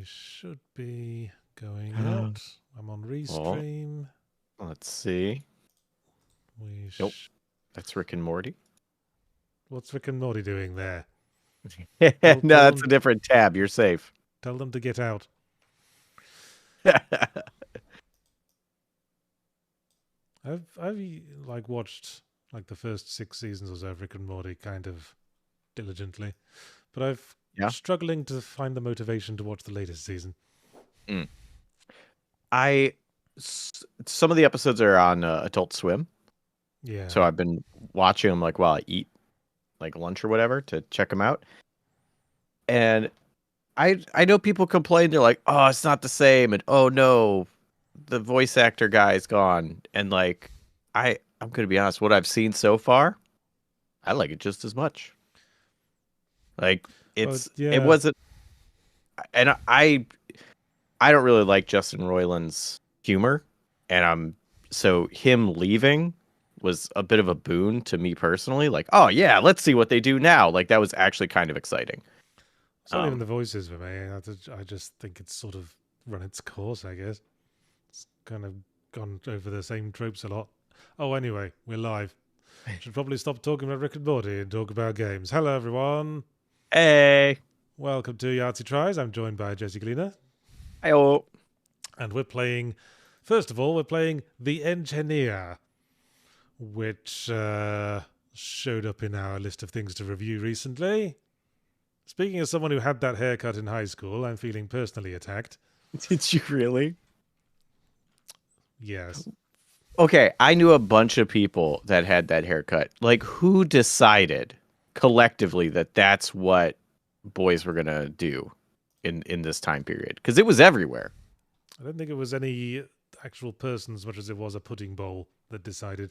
We should be going out. I'm on restream. Let's see. Nope. That's Rick and Morty. What's Rick and Morty doing there? No, that's a different tab. You're safe. Tell them to get out. I've like watched like the first 6 seasons or so of Rick and Morty kind of diligently, but I've struggling to find the motivation to watch the latest season. Some of the episodes are on Adult Swim. Yeah. So I've been watching them like while I eat like lunch or whatever to check them out. And I know people complain. They're like, oh, it's not the same. And oh no, the voice actor guy is gone. And like, I'm going to be honest, what I've seen so far, I like it just as much. Like it wasn't, and I don't really like Justin Roiland's humor. And so him leaving was a bit of a boon to me personally. Like, oh yeah, let's see what they do now. Like that was actually kind of exciting. It's not even the voices for me. I just think it's sort of run its course, I guess. It's kind of gone over the same tropes a lot. Oh, anyway, we're live. Should probably stop talking about Rick and Morty and talk about games. Hello, everyone. Hey. Welcome to Yahtzee Tries. I'm joined by Jesse Gleaner. Hello. And we're playing, first of all, we're playing The Enjenir, which showed up in our list of things to review recently. Speaking as someone who had that haircut in high school, I'm feeling personally attacked. Did you really? Yes. Okay, I knew a bunch of people that had that haircut. Like, who decided collectively that that's what boys were going to do in this time period? Because it was everywhere. I don't think it was any actual person as much as it was a pudding bowl that decided.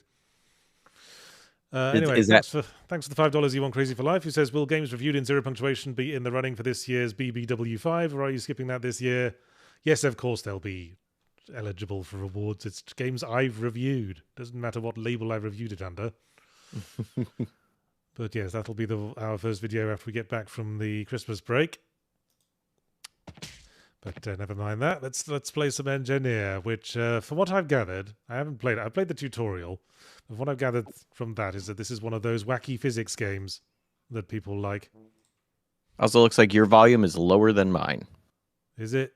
Anyway, thanks for the $5 you want Crazy for Life, who says, will games reviewed in zero punctuation be in the running for this year's BBW5, or are you skipping that this year? Yes, of course they'll be eligible for rewards. It's games I've reviewed. Doesn't matter what label I've reviewed it under. But yes, that'll be our first video after we get back from the Christmas break. But never mind that. Let's play some Enjenir, which, from what I've gathered, I haven't played it. I've played the tutorial. But what I've gathered from that is that this is one of those wacky physics games that people like. Also, looks like your volume is lower than mine. Is it?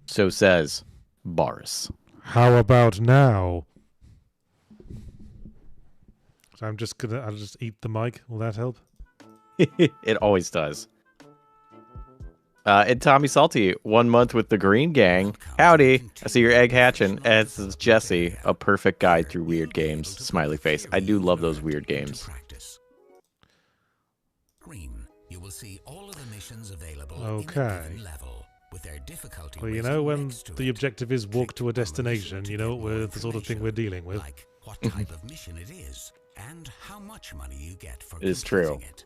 So says Boris. How about now? So I'll just eat the mic. Will that help? It always does. And Tommy Salty, 1 month with the Green Gang. Howdy. I see your egg hatching. And this is Jesse, a perfect guide through weird games. Smiley face. I do love those weird games. You will see all of the missions available okay. Well, you know, when the objective is walk to a destination, you know we're the sort of thing we're dealing with. Like what type of mission it is and how much money you get for it is true. It.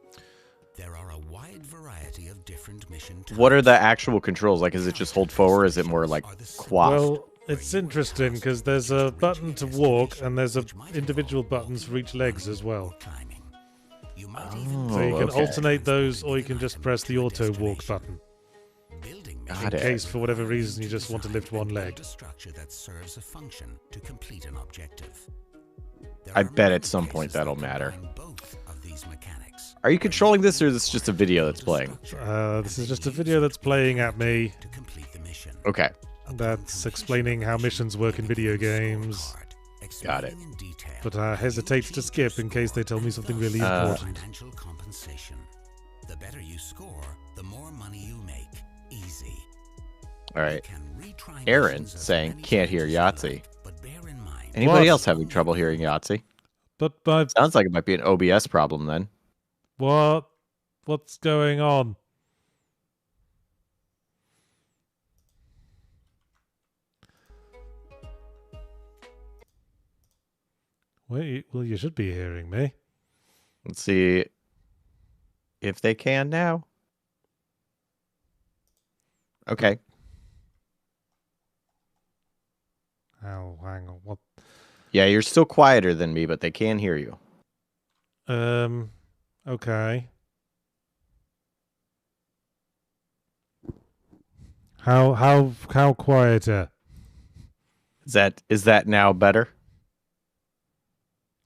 There are a wide variety of different mission types. What are the actual controls? Like, is it just hold forward? Or is it more like quaff? Well, it's interesting because there's a button to walk and there's individual buttons for each legs as well. So you can alternate those, or you can just press the auto walk button. In case, for whatever reason, you just want to lift one leg. I bet at some point that'll matter. Are you controlling this, or is this just a video that's playing? This is just a video that's playing at me. Okay. That's explaining how missions work in video games. Got it. But I hesitate to skip in case they tell me something really important. The better you score, the more money you make. Easy. All right. Aaron saying can't hear Yahtzee. Anybody else having trouble hearing Yahtzee? But sounds like it might be an OBS problem then. What? What's going on? Wait, well, you should be hearing me. Let's see if they can now. Okay. Oh, hang on. What? Yeah, you're still quieter than me, but they can hear you. Okay. How quieter? Is that now better?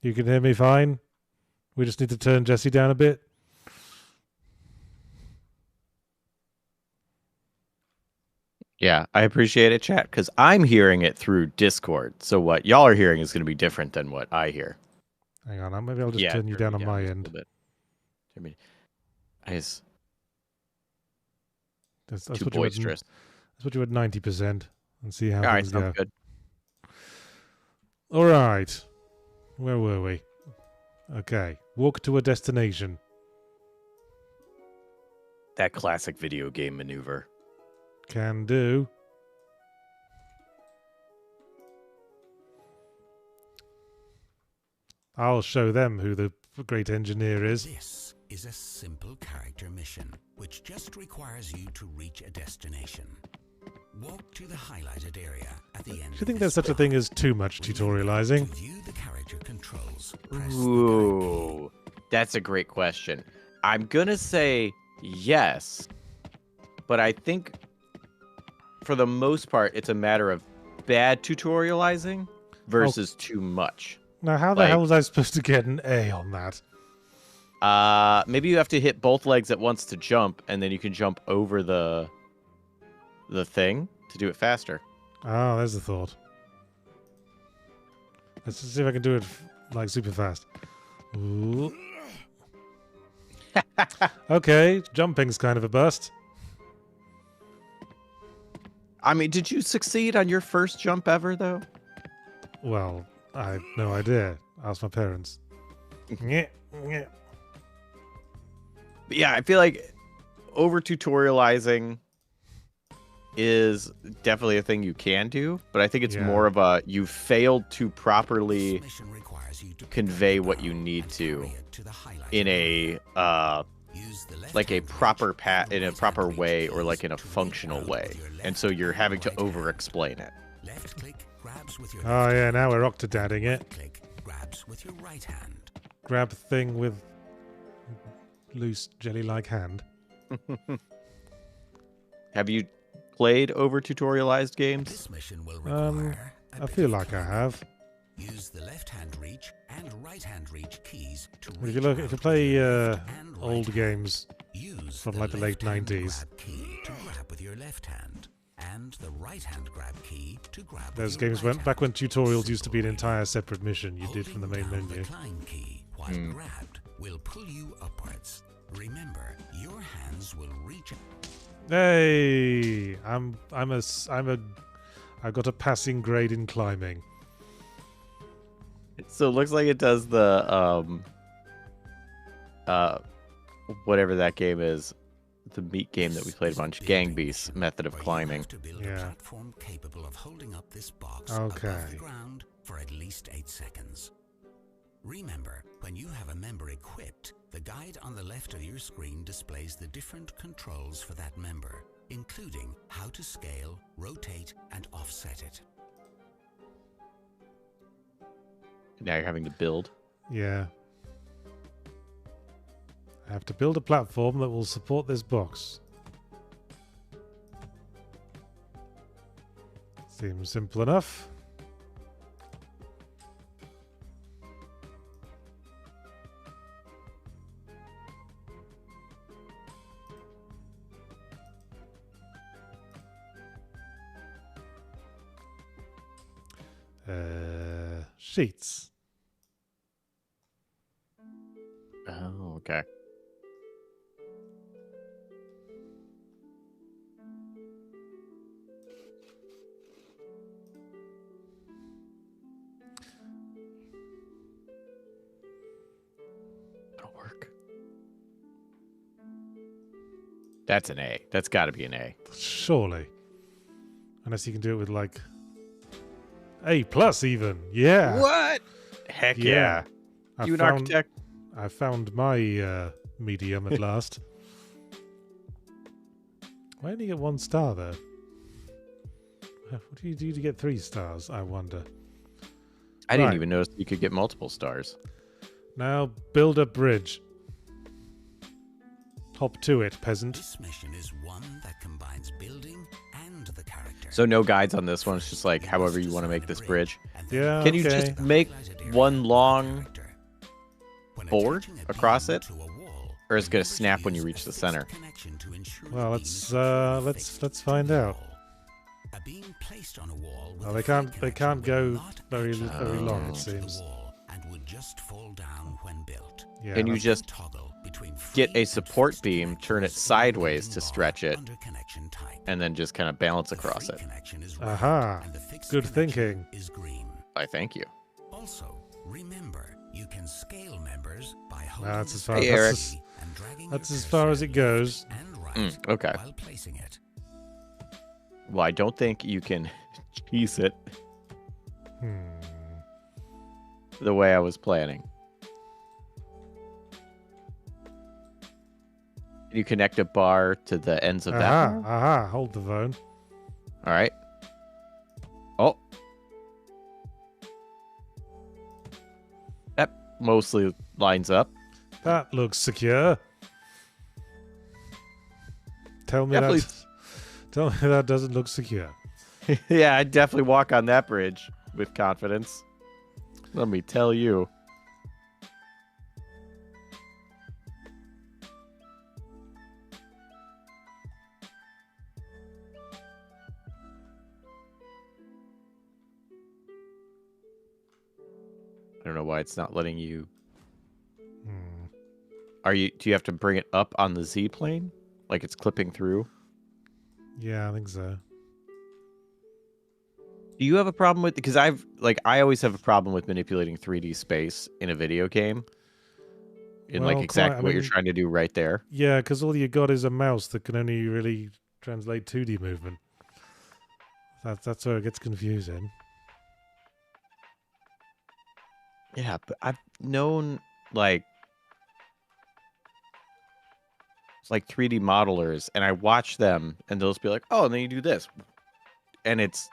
You can hear me fine? We just need to turn Jesse down a bit. Yeah, I appreciate it, chat, because I'm hearing it through Discord. So what y'all are hearing is going to be different than what I hear. Hang on, maybe I'll just turn you down on my end. I mean, it's That's too what boisterous. Let's put you at 90% and see how All right, things go. sounds good. All right. Where were we? Okay. Walk to a destination. That classic video game maneuver. Can do. I'll show them who the great engineer is. This is a simple character mission, which just requires you to reach a destination. Walk to the highlighted area at the end. Do you think there's such a thing as too much tutorializing? To view the character controls, Ooh, that's a great question. I'm gonna say yes, but I think for the most part, it's a matter of bad tutorializing versus too much. Now, how the hell was I supposed to get an A on that? Maybe you have to hit both legs at once to jump, and then you can jump over the thing to do it faster. Oh, there's the thought. Let's just see if I can do it like super fast. Ooh. Okay, jumping's kind of a bust. I mean, did you succeed on your first jump ever, though? Well, I have no idea. Ask my parents. But yeah, I feel like over tutorializing is definitely a thing you can do, but I think it's more of a you failed to properly convey what you need to in a like a proper in a proper way, or like in a functional way, and so you're having to over explain it. Oh yeah, now we're octodadding it. Grabs with your right hand. Grab thing with loose jelly-like hand. Have you played over tutorialized games? This mission will require I feel like I have. Use the left hand reach and right hand reach keys to If you play old games from like the late 90s, key to grab with your left hand and the right hand grab key to grab those with your games right went back when hand. tutorials used to be an entire separate mission you did from the main Holding down menu. The climb key while grabbed will pull you upwards. Remember, your hands will reach. Hey, I've got a passing grade in climbing. So it looks like it does the whatever that game is, the meat game that we played a bunch, Gang Beasts method of climbing. Yeah. Platform capable of holding up this box Okay. above the ground for at least 8 seconds. Remember, when you have a member equipped, the guide on the left of your screen displays the different controls for that member, including how to scale, rotate, and offset it. Now you're having to build. Yeah. I have to build a platform that will support this box. Seems simple enough. Sheets. Oh, okay. That'll work. That's an A. That's got to be an A. Surely. Unless you can do it with like A+ even. Yeah. What? Heck yeah. You an architect? I found my medium at last. Why only get 1 star there? What do you do to get 3 stars, I wonder? I didn't even notice you could get multiple stars. Now build a bridge. Hop to it, peasant. This mission is one that combines building and the character. So no guides on this one. It's just like however you want to make this bridge. Yeah, Can you okay. just make one long board across it, or is it gonna snap when you reach the center? Well, let's find out. Well, they can't go very long, it seems. Yeah, Can you just get a support beam, turn it sideways to stretch it, and then just kind of balance across it? Aha! Good thinking. I thank you. Also, remember, you can scale members by That's as holding far. Hey, Eric. That's as far as it goes. and right Okay. while placing it. Well, I don't think you can cheese it the way I was planning. Can you connect a bar to the ends of that Aha! bar? Aha! Hold the phone. All right. Oh. That mostly lines up. That looks secure. Tell me Definitely. that doesn't look secure. Yeah, I'd definitely walk on that bridge with confidence. Let me tell you. I don't know why it's not letting you. Do you have to bring it up on the Z plane? Like it's clipping through? Yeah, I think so. Do you have a problem with, because I always have a problem with manipulating 3D space in a video game. In Well, like exactly quite, I what you're mean- trying to do right there. Yeah, because all you got is a mouse that can only really translate 2D movement. That's where it gets confusing. Yeah, but I've known like 3D modelers, and I watch them, and they'll just be like, "Oh," and then you do this, and it's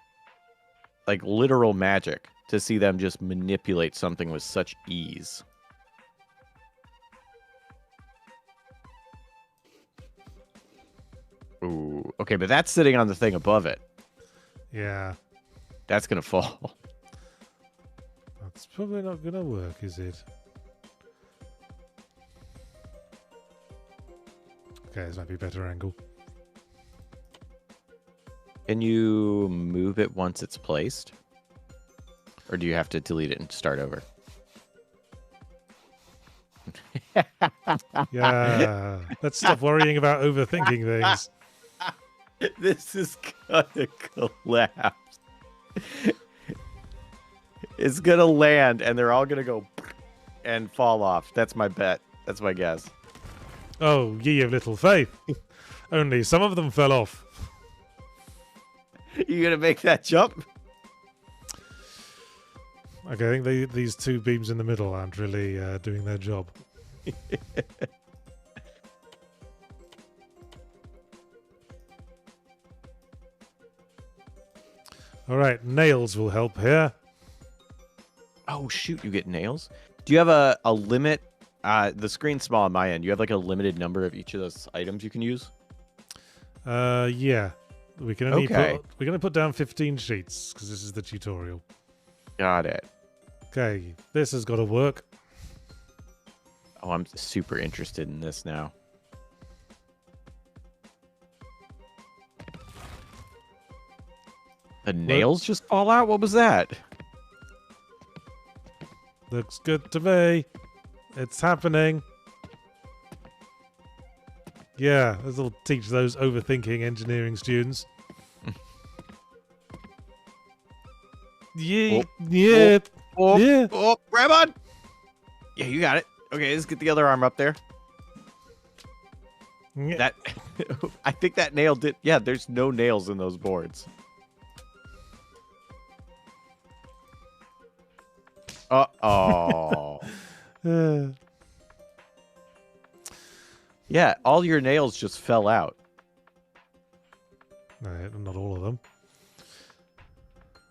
like literal magic to see them just manipulate something with such ease. Ooh, okay, but that's sitting on the thing above it. Yeah, That's gonna fall. that's probably not gonna work, is it? Okay, this might be a better angle. Can you move it once it's placed? Or do you have to delete it and start over? Yeah, let's stop worrying about overthinking things. This is gonna collapse. It's gonna land and they're all gonna go and fall off. That's my bet. That's my guess. Oh, ye of little faith. Only some of them fell off. You gonna make that jump? Okay, I think these two beams in the middle aren't really doing their job. All right, nails will help here. Oh shoot, you get nails? Do you have a limit? The screen's small on my end. You have like a limited number of each of those items you can use? Yeah. We can only Okay. we're going to put down 15 sheets because this is the tutorial. Got it. Okay, this has got to work. Oh, I'm super interested in this now. The nails just fall out? What was that? Looks good to me. It's happening. Yeah, this will teach those overthinking engineering students. Yeah, yeah, Oh, yeah. oh, grab on! Yeah, you got it. Okay, let's get the other arm up there. Yeah. That, I think that nail did. Yeah, there's no nails in those boards. Uh-oh. Uh, Yeah, all your nails just fell out. no, not all of them.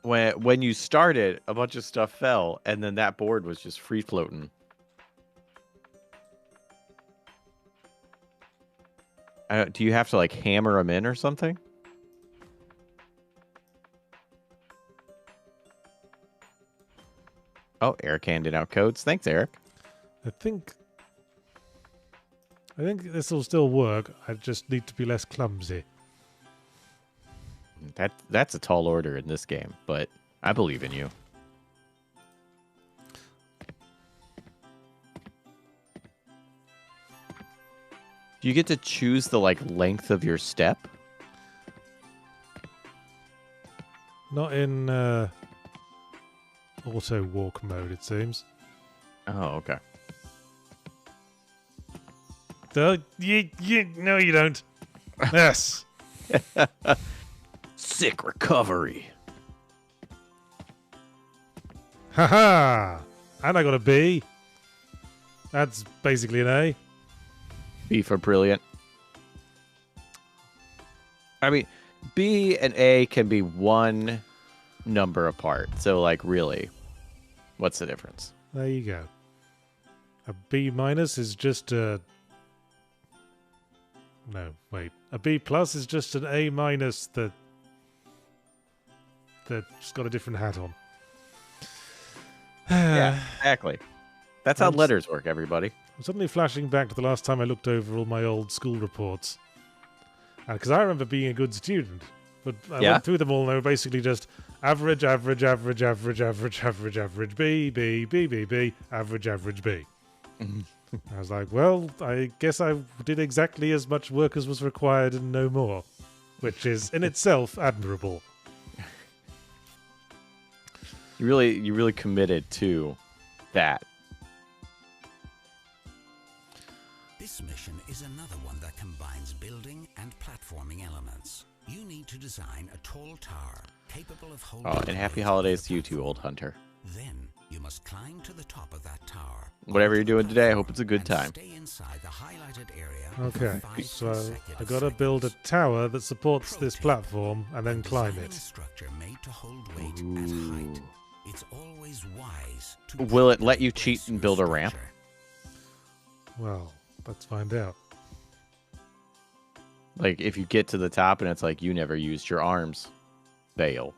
When you started, a bunch of stuff fell, and then that board was just free floating. Do you have to like hammer them in or something? Oh, Eric handed out codes. Thanks, Eric. I think this will still work. I just need to be less clumsy. That's a tall order in this game, but I believe in you. Do you get to choose the like length of your step? Not in auto walk mode, it seems. Oh, okay. No, you don't. Yes. Sick recovery. Haha! And I got a B. That's basically an A. B for brilliant. I mean, B and A can be one number apart. So, like, really, what's the difference? There you go. A B minus is just a... No, wait. A B plus is just an A minus that's got a different hat on. Yeah, exactly. That's how letters work, everybody. I'm suddenly flashing back to the last time I looked over all my old school reports. Because I remember being a good student. But I went through them all and they were basically just average, average, average, average, average, average, average, B, B, B, B, B, average, average, B. I was like, well, I guess I did exactly as much work as was required and no more. Which is, in itself, admirable. You really committed to that. This mission is another one that combines building and platforming elements. You need to design a tall tower capable of holding... Oh, and happy holidays to you too, old hunter. Then you must climb to the top of that tower. Whatever you're doing today, I hope it's a good time. Stay inside the highlighted area. Okay, so I gotta build a tower that supports this platform and then climb it. Structure made to hold weight at height. It's always wise to... Will it let you cheat and build a ramp? Well, let's find out. Like, if you get to the top and it's like, you never used your arms. Fail.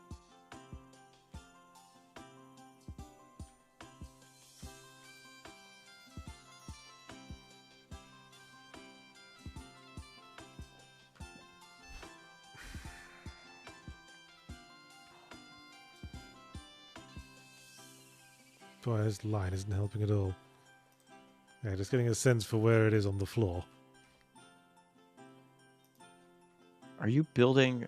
Boy, this line isn't helping at all. Yeah, just getting a sense for where it is on the floor. Are you building...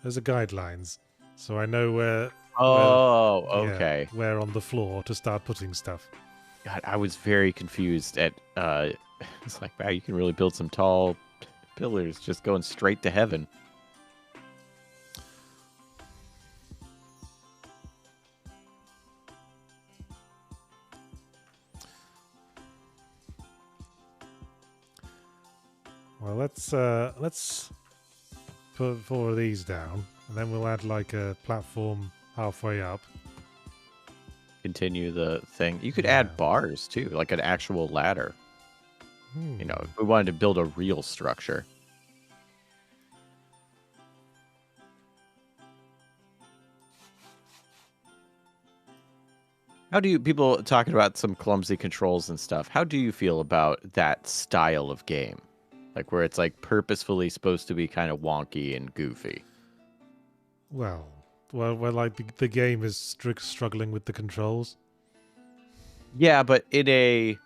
There's a guidelines, so I know where... Oh, okay. Yeah, where on the floor to start putting stuff. God, I was very confused at... it's like, wow, you can really build some tall pillars just going straight to heaven. Well, let's put 4 of these down, and then we'll add like a platform halfway up. Continue the thing. You could add bars too, like an actual ladder. You know, if we wanted to build a real structure. How do you, people talking about some clumsy controls and stuff, how do you feel about that style of game? Like where it's like purposefully supposed to be kind of wonky and goofy. Well, like the game is struggling with the controls. Yeah, but in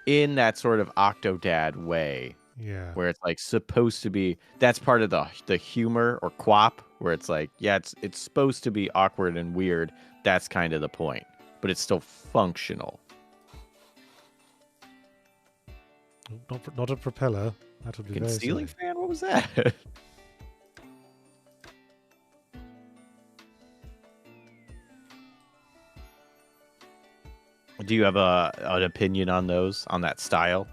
that sort of Octodad way. Yeah. Where it's like supposed to be, that's part of the humor or quap, where it's like, yeah, it's supposed to be awkward and weird. That's kind of the point, but it's still functional. Not a propeller. That would be very Ceiling silly. fan? What was that? Do you have an opinion on those, on that style?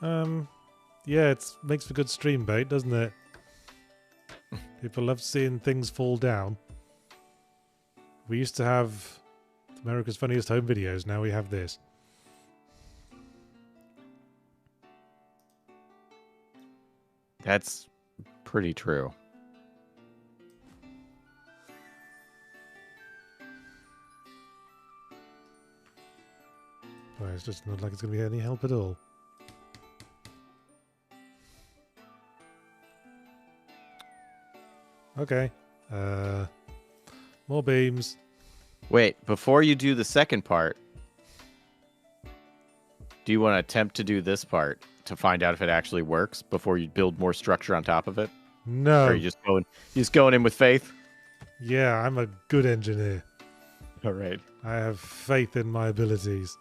Yeah, it makes for good stream bait, doesn't it? People love seeing things fall down. We used to have America's Funniest Home Videos. Now we have this. That's pretty true. Well, it's just not like it's going to be any help at all. Okay. More beams. Wait, before you do the second part, do you want to attempt to do this part to find out if it actually works before you build more structure on top of it? No. Or are you just going in with faith? Yeah, I'm a good engineer. All right. I have faith in my abilities.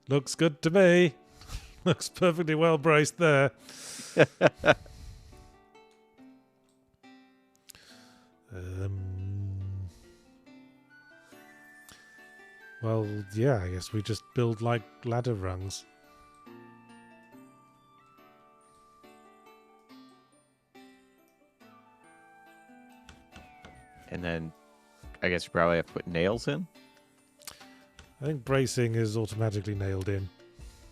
Looks good to me. Looks perfectly well braced there. Well, yeah, I guess we just build like ladder rungs. And then I guess you probably have to put nails in. I think bracing is automatically nailed in.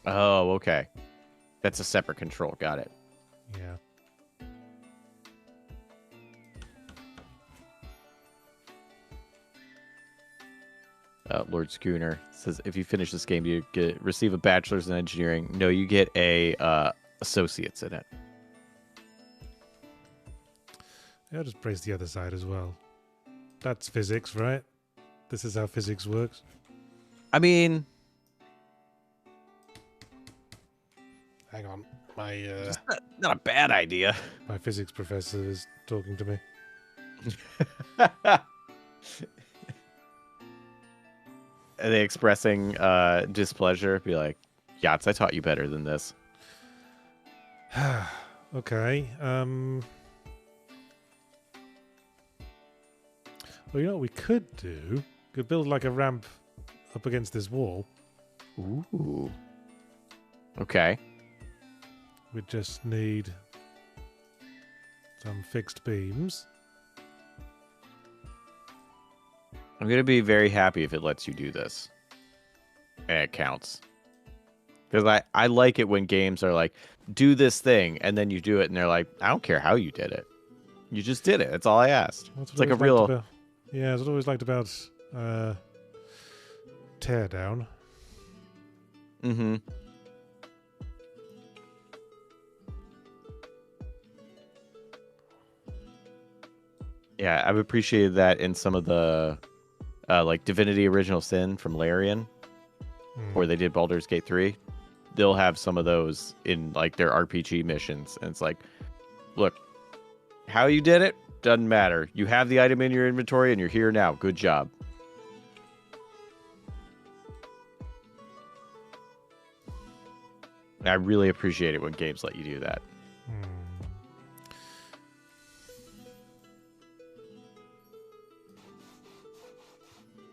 Oh, okay. That's a separate control. Got it. Yeah. Lord Schooner says, if you finish this game, you receive a bachelor's in engineering. No, you get a associate's in it. Yeah, I'll just brace the other side as well. That's physics, right? This is how physics works. I mean, hang on. My not a bad idea. my physics professor is talking to me. Are they expressing displeasure? Be like, Yachts, I taught you better than this. Okay. Well, you know what we could do? Could build like a ramp up against this wall. Ooh. Okay. We just need some fixed beams. I'm going to be very happy if it lets you do this. And it counts. Because I like it when games are like, do this thing, and then you do it, and they're like, I don't care how you did it. You just did it. That's all I asked. It's like a real... Yeah, that's what I always liked about Teardown. Mm-hmm. Yeah, I've appreciated that in some of the like Divinity Original Sin from Larian, where they did Baldur's Gate 3. They'll have some of those in like their RPG missions, and it's like, look, how you did it doesn't matter. You have the item in your inventory, and you're here now. Good job. I really appreciate it when games let you do that.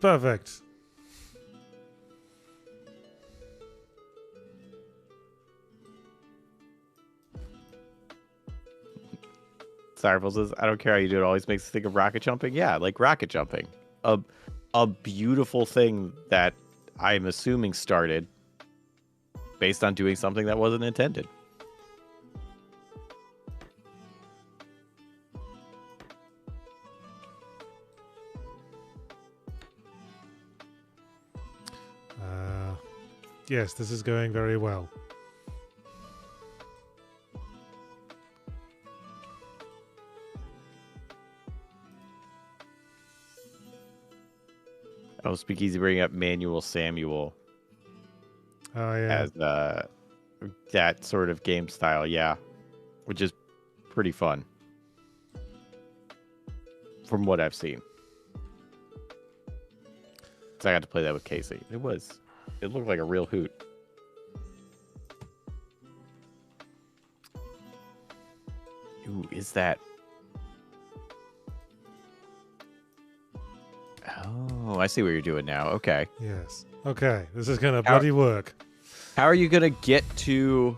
Perfect. Cyril says, I don't care how you do it. Always makes me think of rocket jumping. Yeah, like rocket jumping. A beautiful thing that I'm assuming started based on doing something that wasn't intended. Yes, this is going very well. Oh, Speakeasy bringing up Manual Samuel. Oh, yeah. As that sort of game style, yeah. Which is pretty fun. From what I've seen. So I got to play that with Casey. It looked like a real hoot. Ooh, is that... Oh, I see what you're doing now. Okay. Yes. Okay, this is going to bloody work. How are you going to get to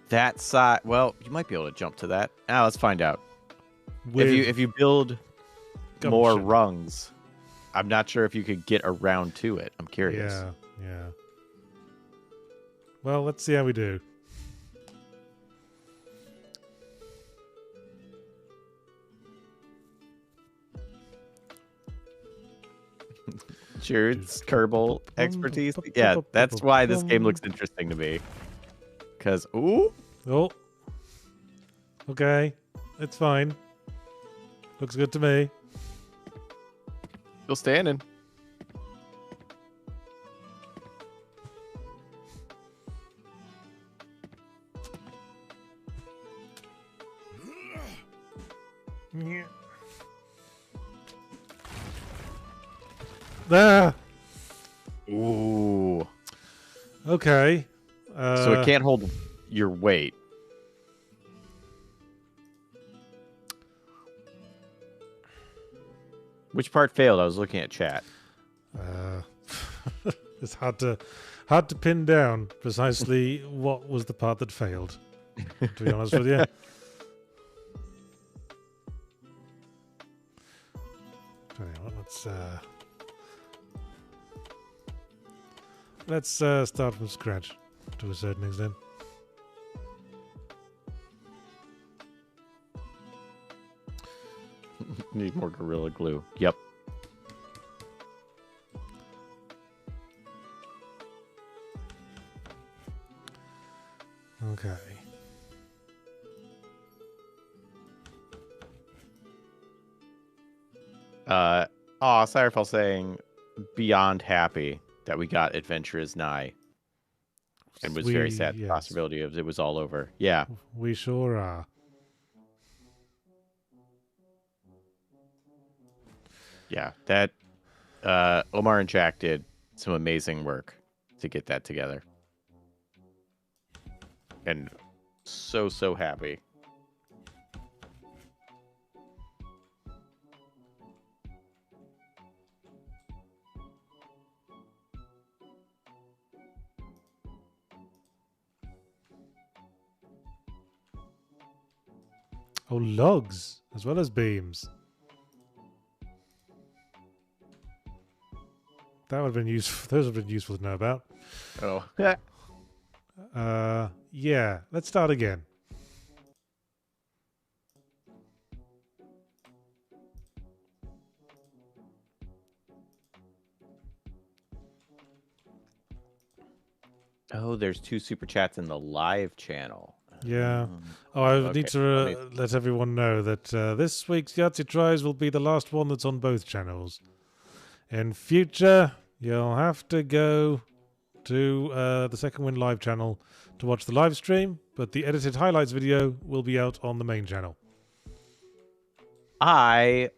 that side? Well, you might be able to jump to that. Now let's find out. If you build more rungs, I'm not sure if you could get around to it. I'm curious. Yeah. Well, let's see how we do. Sure, it's Kerbal expertise. Yeah, that's why this game looks interesting to me. Because, ooh. Oh. Okay. It's fine. Looks good to me. Still standing. Yeah. Ah. Ooh. Okay. So it can't hold your weight. Which part failed? I was looking at chat. It's hard to pin down precisely what was the part that failed. To be honest with you. Let's start from scratch to a certain extent. Need more Gorilla Glue. Yep. Okay. Cyrefall saying beyond happy that we got Adventurous nigh. And was very sad the possibility of it was all over. Yeah. We sure are. Yeah, that Omar and Jack did some amazing work to get that together. And so happy. Oh, logs as well as beams. That would have been useful. Those would have been useful to know about. Oh. Yeah. Let's start again. Oh, there's 2 super chats in the live channel. Yeah. Oh, I need to let everyone know that this week's Yahtzee Tries will be the last one that's on both channels. In future, you'll have to go to the Second Wind live channel to watch the live stream, but the edited highlights video will be out on the main channel. Dang,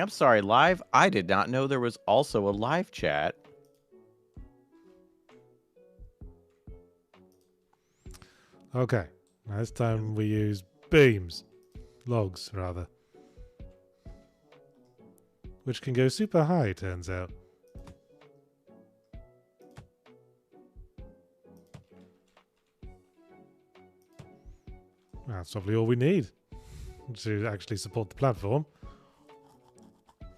I'm sorry, live? I did not know there was also a live chat. Okay, now this time we use beams. Logs, rather. Which can go super high, turns out. That's probably all we need to actually support the platform.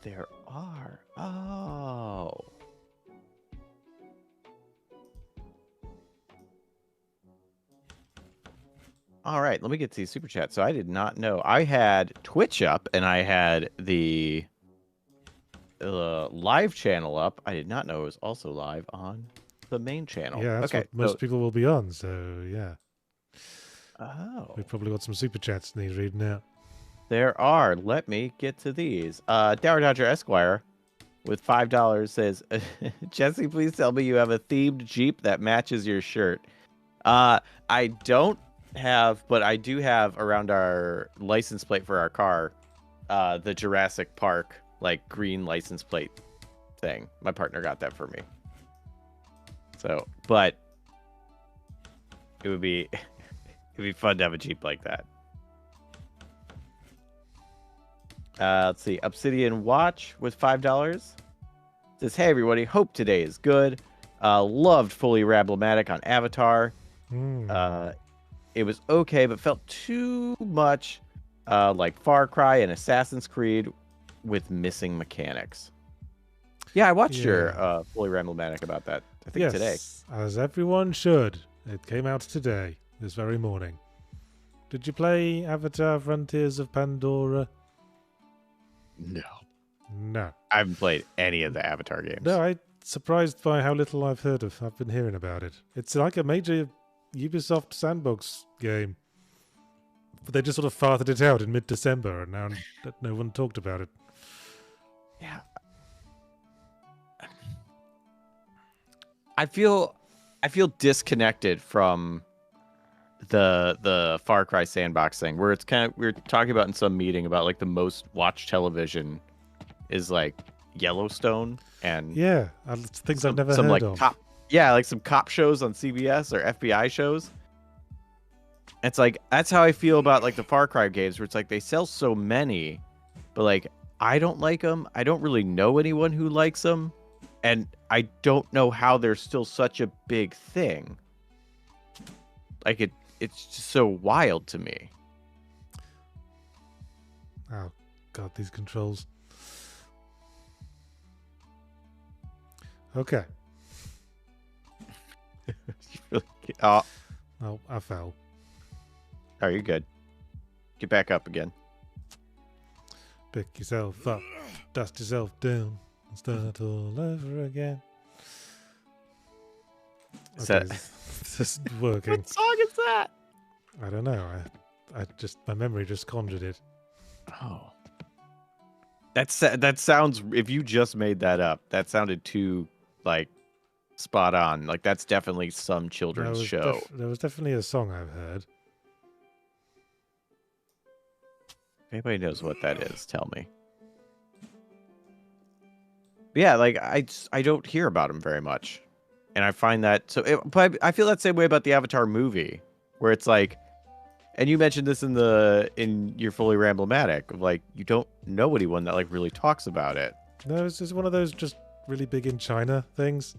There are. Oh. All right, let me get to these super chats. So I did not know. I had Twitch up and I had the live channel up. I did not know it was also live on the main channel. Yeah, that's what most people will be on, so yeah. Oh. We've probably got some super chats need reading out. There are. Let me get to these. Dower Dodger Esquire with $5 says, Jesse, please tell me you have a themed Jeep that matches your shirt. I don't have, but I do have around our license plate for our car, the Jurassic Park, like, green license plate thing. My partner got that for me. So, but it would be fun to have a Jeep like that. Let's see. Obsidian Watch with $5 says, hey everybody, hope today is good. Loved Fully Rablematic on Avatar. It was okay, but felt too much like Far Cry and Assassin's Creed with missing mechanics. Yeah, I watched your fully Ramblematic about that. I think today. As everyone should. It came out today, this very morning. Did you play Avatar: Frontiers of Pandora? No. I haven't played any of the Avatar games. No, I'm surprised by how little I've been hearing about it. It's like a major Ubisoft sandbox game. But they just sort of farted it out in mid-December, and now no one talked about it. Yeah. I feel disconnected from the Far Cry sandbox thing, where it's kind of, we were talking about in some meeting about like the most watched television is like Yellowstone and things I've never heard of. Like some cop shows on CBS or FBI shows. It's like, that's how I feel about like the Far Cry games, where it's like they sell so many, but like I don't like them. I don't really know anyone who likes them, and I don't know how they're still such a big thing. Like it's just so wild to me. Oh God, these controls. Okay. Oh, I fell. Oh, you're good. Get back up again. Pick yourself up, dust yourself down, and start all over again. Okay, this isn't working. What song is that? I don't know. I just, my memory just conjured it. Oh. That sounds, if you just made that up, that sounded too, like, spot on. Like, that's definitely some children's show. There was definitely a song I've heard. If anybody knows what that is, tell me. But yeah, like, I don't hear about him very much. And I find that, but I feel that same way about the Avatar movie, where it's like, and you mentioned this in your fully Ramblematic, like, you don't know anyone that like really talks about it. No, it's just one of those just really big in China things.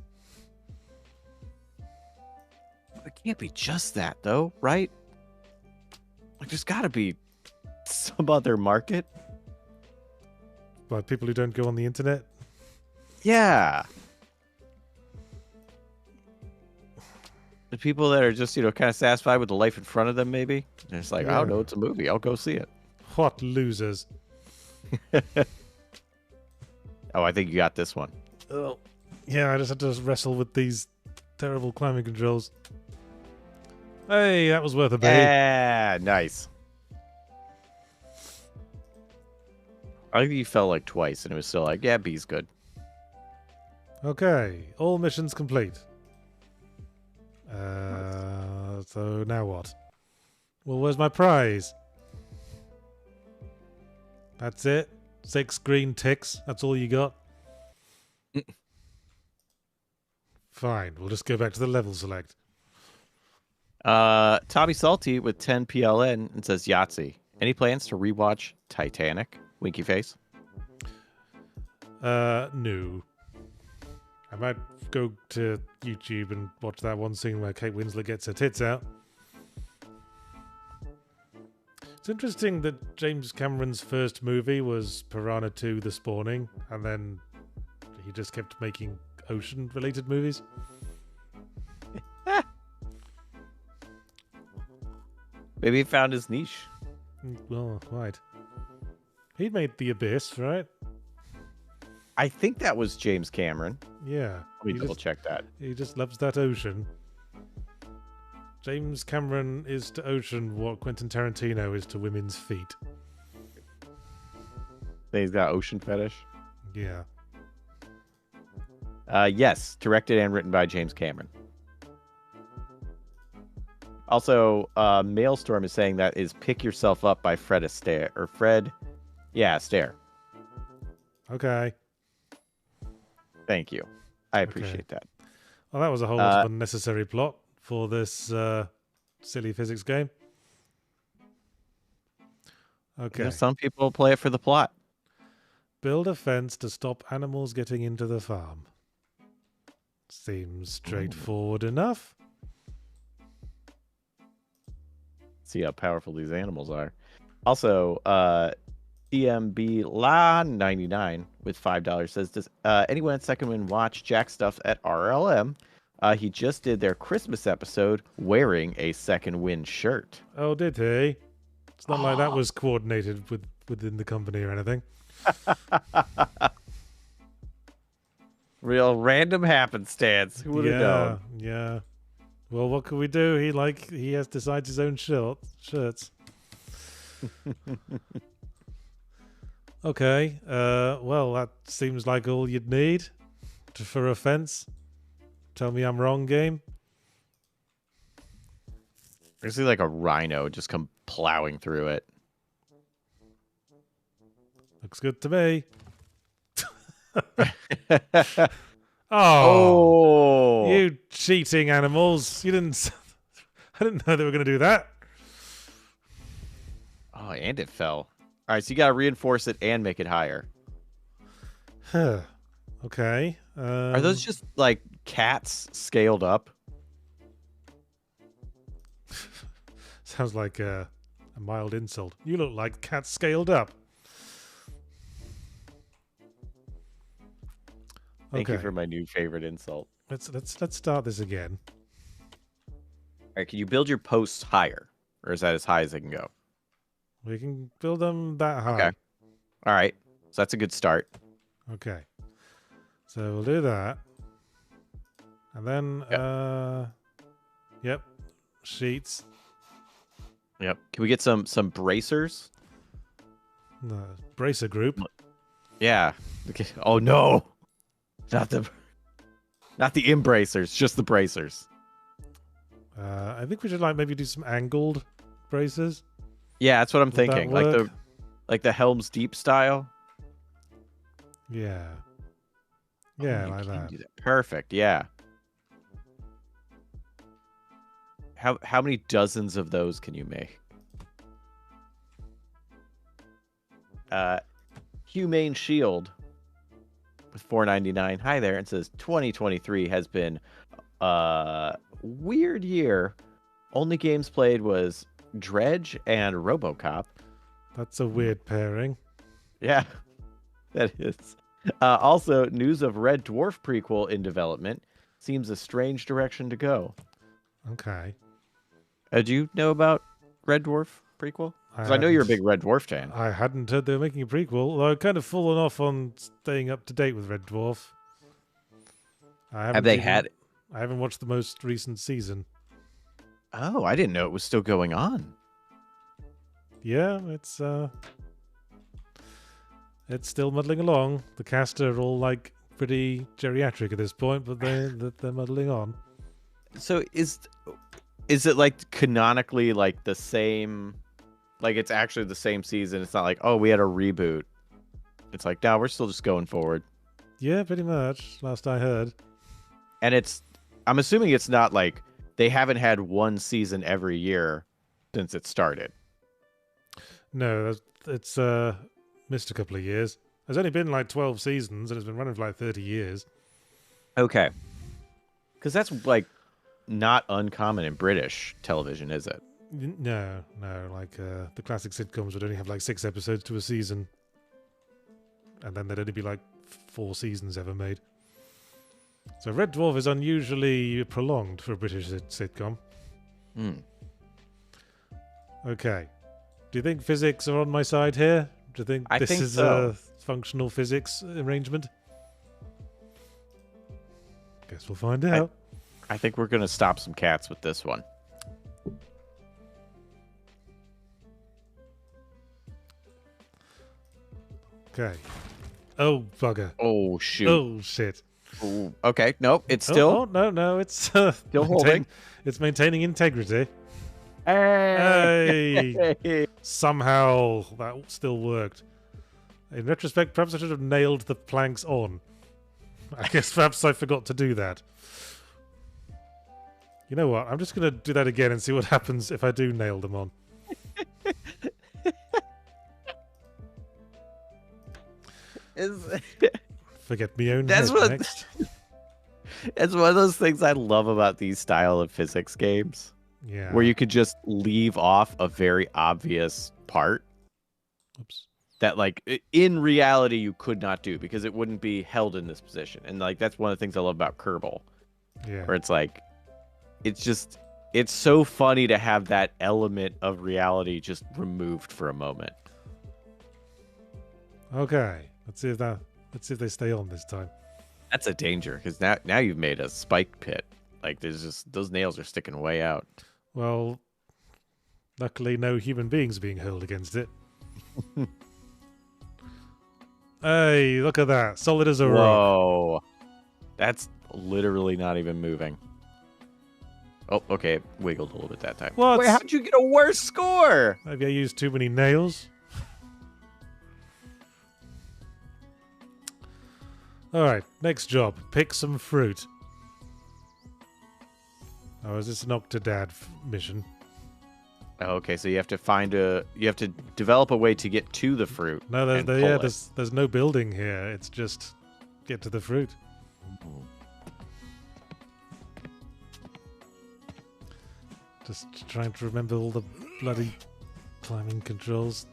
It can't be just that though, right? Like, there's got to be some other market. By people who don't go on the internet? Yeah. The people that are just, kind of satisfied with the life in front of them, maybe. They're just like, I don't know, it's a movie. I'll go see it. What losers. Oh, I think you got this one. Oh, yeah, I just had to wrestle with these terrible climbing controls. Hey, that was worth a beat. Yeah, nice. I think you fell like twice, and it was still like, yeah, B's good. Okay, all missions complete. So now what? Well, where's my prize? That's it? 6 green ticks? That's all you got? Fine, we'll just go back to the level select. Tommy Salty with 10 PLN and says, Yahtzee, any plans to rewatch Titanic? Winky face. No. I might go to YouTube and watch that one scene where Kate Winslet gets her tits out. It's interesting that James Cameron's first movie was Piranha 2: The Spawning, and then he just kept making ocean-related movies. Maybe he found his niche. Well, quite. He made The Abyss, right? I think that was James Cameron. Yeah. Let me double check that. He just loves that ocean. James Cameron is to ocean what Quentin Tarantino is to women's feet. He's got ocean fetish? Yeah. Yes, directed and written by James Cameron. Also, Maelstrom is saying that is Pick Yourself Up by Fred Astaire. Or Fred... Yeah, Astaire. Okay. Thank you. I appreciate that. Well, that was a whole lot of unnecessary plot for this silly physics game. Okay. Some people play it for the plot. Build a fence to stop animals getting into the farm. Seems straightforward enough. See how powerful these animals are. Also, TMB La 99 with $5 says, does anyone at Second Wind watch Jack Stuff at RLM? He just did their Christmas episode wearing a Second Wind shirt. Oh, did he? It's not like that was coordinated within the company or anything. Real random happenstance. Who would have known? Yeah. Well, what can we do? He has decides his own shirts. Okay. Well, that seems like all you'd need for a fence. Tell me I'm wrong, game. I see like a rhino just come plowing through it. Looks good to me. Oh, you cheating animals! You didn't. I didn't know they were going to do that. Oh, and it fell. All right, so you got to reinforce it and make it higher. Huh. Okay. Are those just like cats scaled up? Sounds like a mild insult. You look like cats scaled up. Thank you for my new favorite insult. Let's start this again. All right, can you build your posts higher, or is that as high as they can go? We can build them that high. Okay. All right, so that's a good start. Okay. So we'll do that, and then yep, sheets. Yep. Can we get some bracers? No, bracer group. Yeah. Okay. Oh no. Not the embracers, just the bracers. I think we should maybe do some angled braces. Yeah, that's what I'm thinking. Like the Helm's Deep style. Yeah. Yeah, like that. Perfect. Yeah. How many dozens of those can you make? Humane Shield with $4.99. Hi there. It says 2023 has been a weird year. Only games played was Dredge and RoboCop. That's a weird pairing. Yeah, that is. Also, news of Red Dwarf prequel in development. Seems a strange direction to go. Okay. Did you know about Red Dwarf prequel? Because I know you're a big Red Dwarf fan. I hadn't heard they were making a prequel, although I've kind of fallen off on staying up to date with Red Dwarf. I haven't watched the most recent season. Oh, I didn't know it was still going on. Yeah, it's still muddling along. The cast are all pretty geriatric at this point, but they're muddling on. So is it canonically the same? It's actually the same season. It's not like, oh, we had a reboot. It's like, no, we're still just going forward. Yeah, pretty much. Last I heard. And I'm assuming it's not like they haven't had one season every year since it started. No, it's missed a couple of years. There's only been 12 seasons, and it's been running for 30 years. Okay. Because that's not uncommon in British television, is it? No. The classic sitcoms would only have 6 episodes to a season, and then there'd only be 4 seasons ever made. So Red Dwarf is unusually prolonged for a British sitcom. Okay. Do you think physics are on my side here? Do you think this is a functional physics arrangement? Guess we'll find out. I think we're going to stop some cats with this one. Okay. Oh, bugger. Oh, shoot. Oh, shit. Ooh, okay. Nope. It's still... Oh, no. It's still holding. It's maintaining integrity. Hey! Hey! Somehow that still worked. In retrospect, perhaps I should have nailed the planks on. I guess perhaps I forgot to do that. You know what? I'm just going to do that again and see what happens if I do nail them on. Forget me own head next. It's one of those things I love about these style of physics games. Yeah. Where you could just leave off a very obvious part. Oops. that like in reality you could not do because it wouldn't be held in this position. And like that's one of the things I love about Kerbal. Yeah. Where it's like it's so funny to have that element of reality just removed for a moment. Okay. Let's see if they stay on this time. That's a danger because now you've made a spike pit. Like there's just those nails are sticking way out. Well, luckily no human beings are being hurled against it. Hey, look at that. Solid as a rock. Whoa. That's literally not even moving. Oh, okay. Wiggled a little bit that time. What? Wait, how'd you get a worse score? Maybe I used too many nails. Alright, next job. Pick some fruit. Oh, is this an Octodad mission? Okay, so you have to develop a way to get to the fruit. No, there's no building here. It's just get to the fruit. Just trying to remember all the bloody climbing controls.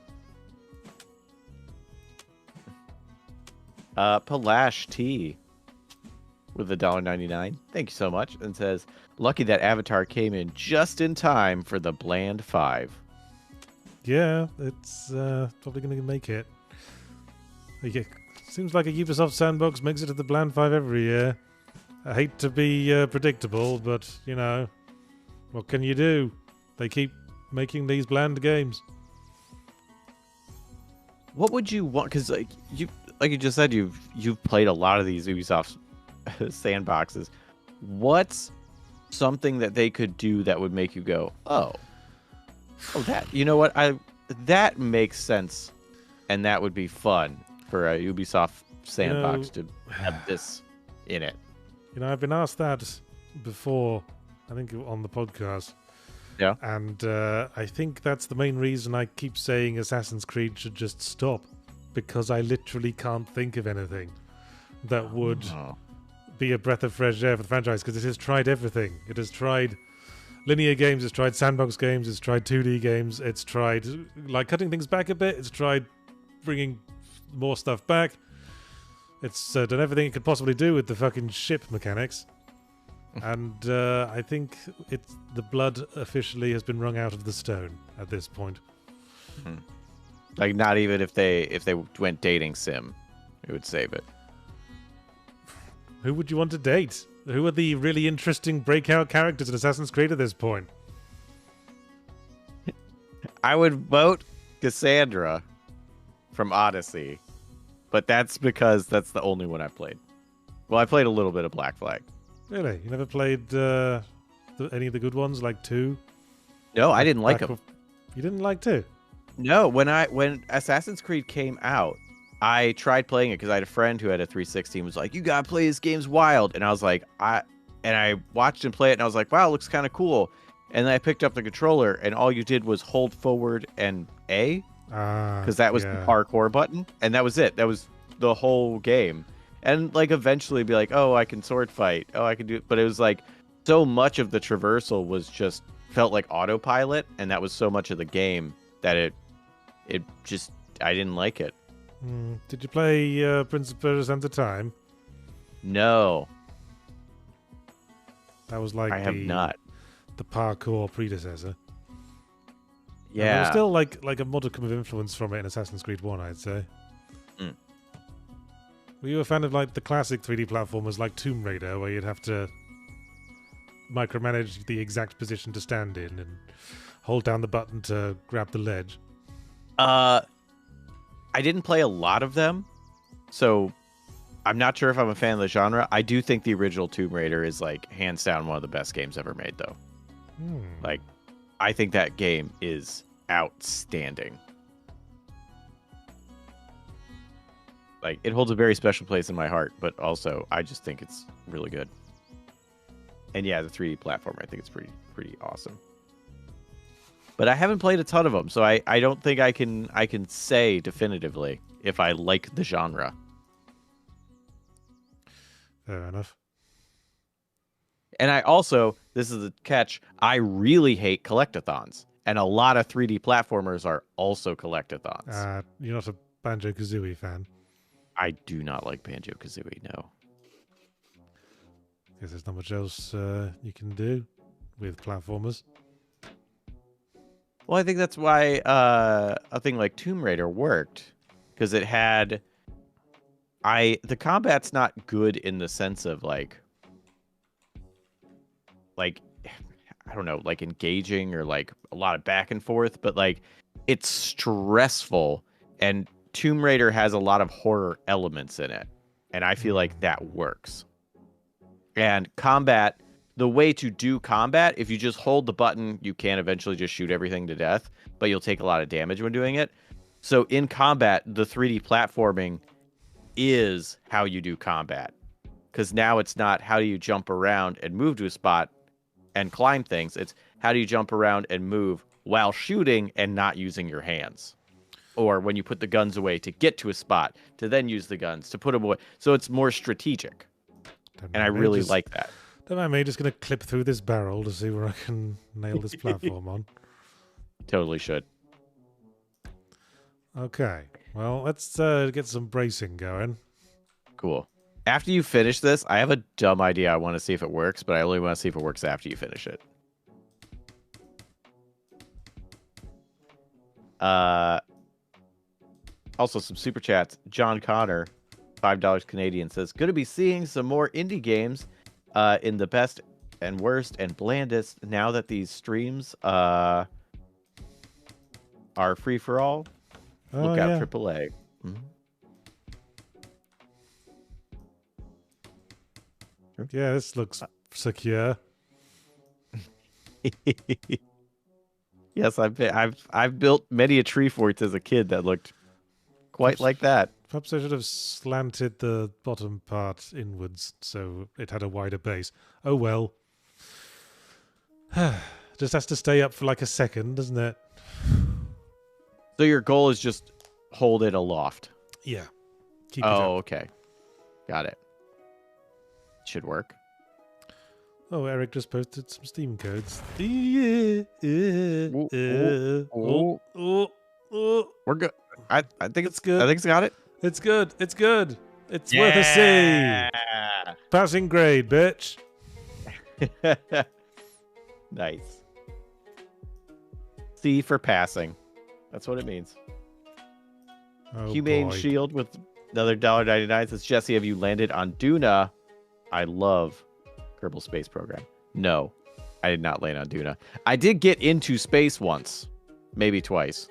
Palash T with $1.99. Thank you so much. And says, lucky that Avatar came in just in time for the Bland 5. Yeah, it's probably going to make it. Seems like a Ubisoft sandbox makes it to the Bland 5 every year. I hate to be predictable, but, you know, what can you do? They keep making these bland games. What would you want? Because like you just said, you've played a lot of these Ubisoft sandboxes. What's something that they could do that would make you go, oh, that, you know what, that makes sense, and that would be fun for a Ubisoft sandbox to have this in it. You know, I've been asked that before, I think on the podcast. Yeah. And I think that's the main reason I keep saying Assassin's Creed should just stop, because I literally can't think of anything that would be a breath of fresh air for the franchise, because it has tried everything. It has tried linear games, it's tried sandbox games, it's tried 2D games, it's tried like cutting things back a bit, it's tried bringing more stuff back. It's done everything it could possibly do with the fucking ship mechanics. And I think the blood officially has been wrung out of the stone at this point. Like not even if they went dating sim, it would save it. Who would you want to date? Who are the really interesting breakout characters in Assassin's Creed at this point? I would vote Cassandra from Odyssey, but that's because that's the only one I've played. Well, I played a little bit of Black Flag. Really? You never played any of the good ones, like 2? No, I didn't like them. You didn't like 2? No, when Assassin's Creed came out, I tried playing it because I had a friend who had a 360 and was like, "You gotta play this game's wild," and I was like, I watched him play it and I was like, "Wow, it looks kind of cool." And then I picked up the controller and all you did was hold forward and A, because that was the parkour button, and that was it. That was the whole game. And like eventually be like, "Oh, I can sword fight. Oh, I can do," but it was like so much of the traversal was just felt like autopilot, and that was so much of the game that it just I didn't like it. Did you play Prince of Persia: Sands of Time? No. That was like I have not. The parkour predecessor. Yeah. And there was still like a modicum of influence from it in Assassin's Creed 1, I'd say. Were you a fan of like the classic 3D platformers like Tomb Raider, where you'd have to micromanage the exact position to stand in and hold down the button to grab the ledge? I didn't play a lot of them, so I'm not sure if I'm a fan of the genre. I do think the original Tomb Raider is like hands down one of the best games ever made, though. Like, I think that game is outstanding. Like, it holds a very special place in my heart, but also I just think it's really good. And yeah, the 3D platform, I think it's pretty awesome. But I haven't played a ton of them, so I don't think I can say definitively if I like the genre. Fair enough. And I also, this is the catch, I really hate collectathons. And a lot of 3D platformers are also collectathons. You're not a Banjo-Kazooie fan. I do not like Banjo-Kazooie, no. Guess there's not much else you can do with platformers. Well, I think that's why a thing like Tomb Raider worked, because it had the combat's not good in the sense of like I don't know, like engaging or like a lot of back and forth, but like it's stressful, and Tomb Raider has a lot of horror elements in it, and I feel like that works. And combat, the way to do combat, if you just hold the button, you can eventually just shoot everything to death, but you'll take a lot of damage when doing it. So in combat, the 3D platforming is how you do combat. Because now it's not how do you jump around and move to a spot and climb things. It's how do you jump around and move while shooting and not using your hands. Or when you put the guns away to get to a spot, to then use the guns, to put them away. So it's more strategic. And I really like that. Don't mind me, just going to clip through this barrel to see where I can nail this platform on. Totally should. Okay, well, let's get some bracing going. Cool. After you finish this, I have a dumb idea. I want to see if it works, but I only want to see if it works after you finish it. Also, some super chats. John Connor, $5 Canadian, says, good to be seeing some more indie games in the best and worst and blandest now that these streams are free for all. Look out, AAA. Mm-hmm. Yeah, this looks secure. Yes, I've built many a tree forts as a kid that looked quite like that. Perhaps I should have slanted the bottom part inwards so it had a wider base. Oh well. Just has to stay up for like a second, doesn't it? So your goal is just hold it aloft. Yeah. Keep it up. Okay. Got it. Should work. Oh, Eric just posted some Steam codes. We're good. I think it's good. I think it's got it. It's good. It's good. It's worth a C. Passing grade, bitch. Nice. C for passing. That's what it means. Oh, Humane boy. Shield with another $1.99 says, Jesse, have you landed on Duna? I love Kerbal Space Program. No, I did not land on Duna. I did get into space once, maybe twice.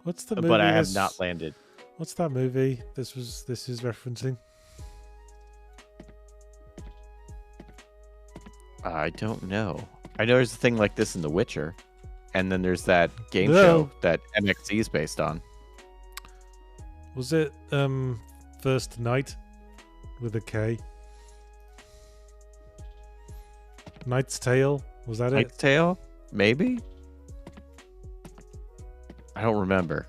What's the movie? But I have not landed. What's that movie this is referencing? I don't know. I know there's a thing like this in The Witcher. And then there's that game show that MXC is based on. Was it First Night with a K? Knight's Tale? Was that Knight's Tale? Maybe? I don't remember.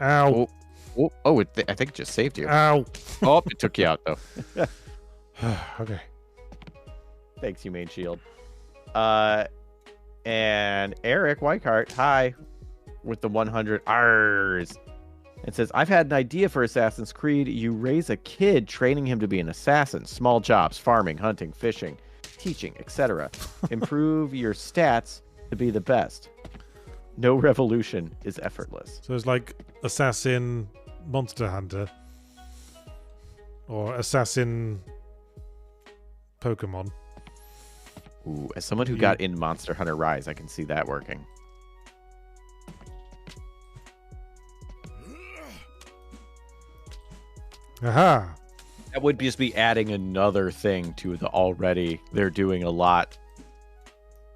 Ow. I think it just saved you. Ow. Oh, it took you out, though. Okay. Thanks, Humane Shield. And Eric Weichart, hi, with the 100 R's. It says, I've had an idea for Assassin's Creed. You raise a kid, training him to be an assassin. Small jobs, farming, hunting, fishing, teaching, etc. Improve your stats to be the best. No revolution is effortless. So it's like Assassin Monster Hunter. Or Assassin Pokemon. Ooh, as someone who got in Monster Hunter Rise, I can see that working. Aha! That would just be adding another thing to the already they're doing a lot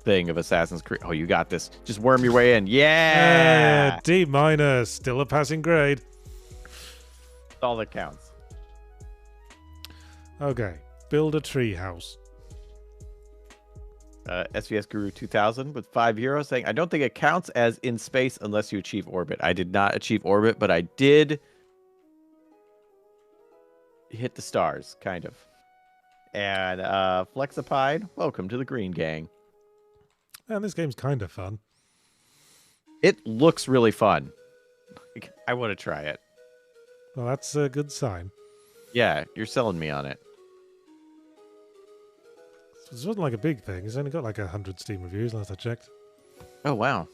thing of Assassin's Creed. Oh, you got this. Just worm your way in. Yeah! D minus. Still a passing grade. That's all that counts. Okay. Build a tree house. SVS Guru 2000 with €5 saying, I don't think it counts as in space unless you achieve orbit. I did not achieve orbit, but I did hit the stars, kind of. And Flexipine, welcome to the Green Gang. Man, this game's kind of fun. It looks really fun. I want to try it. Well, that's a good sign. Yeah, you're selling me on it. This wasn't like a big thing. It's only got like 100 Steam reviews last I checked. Oh, wow.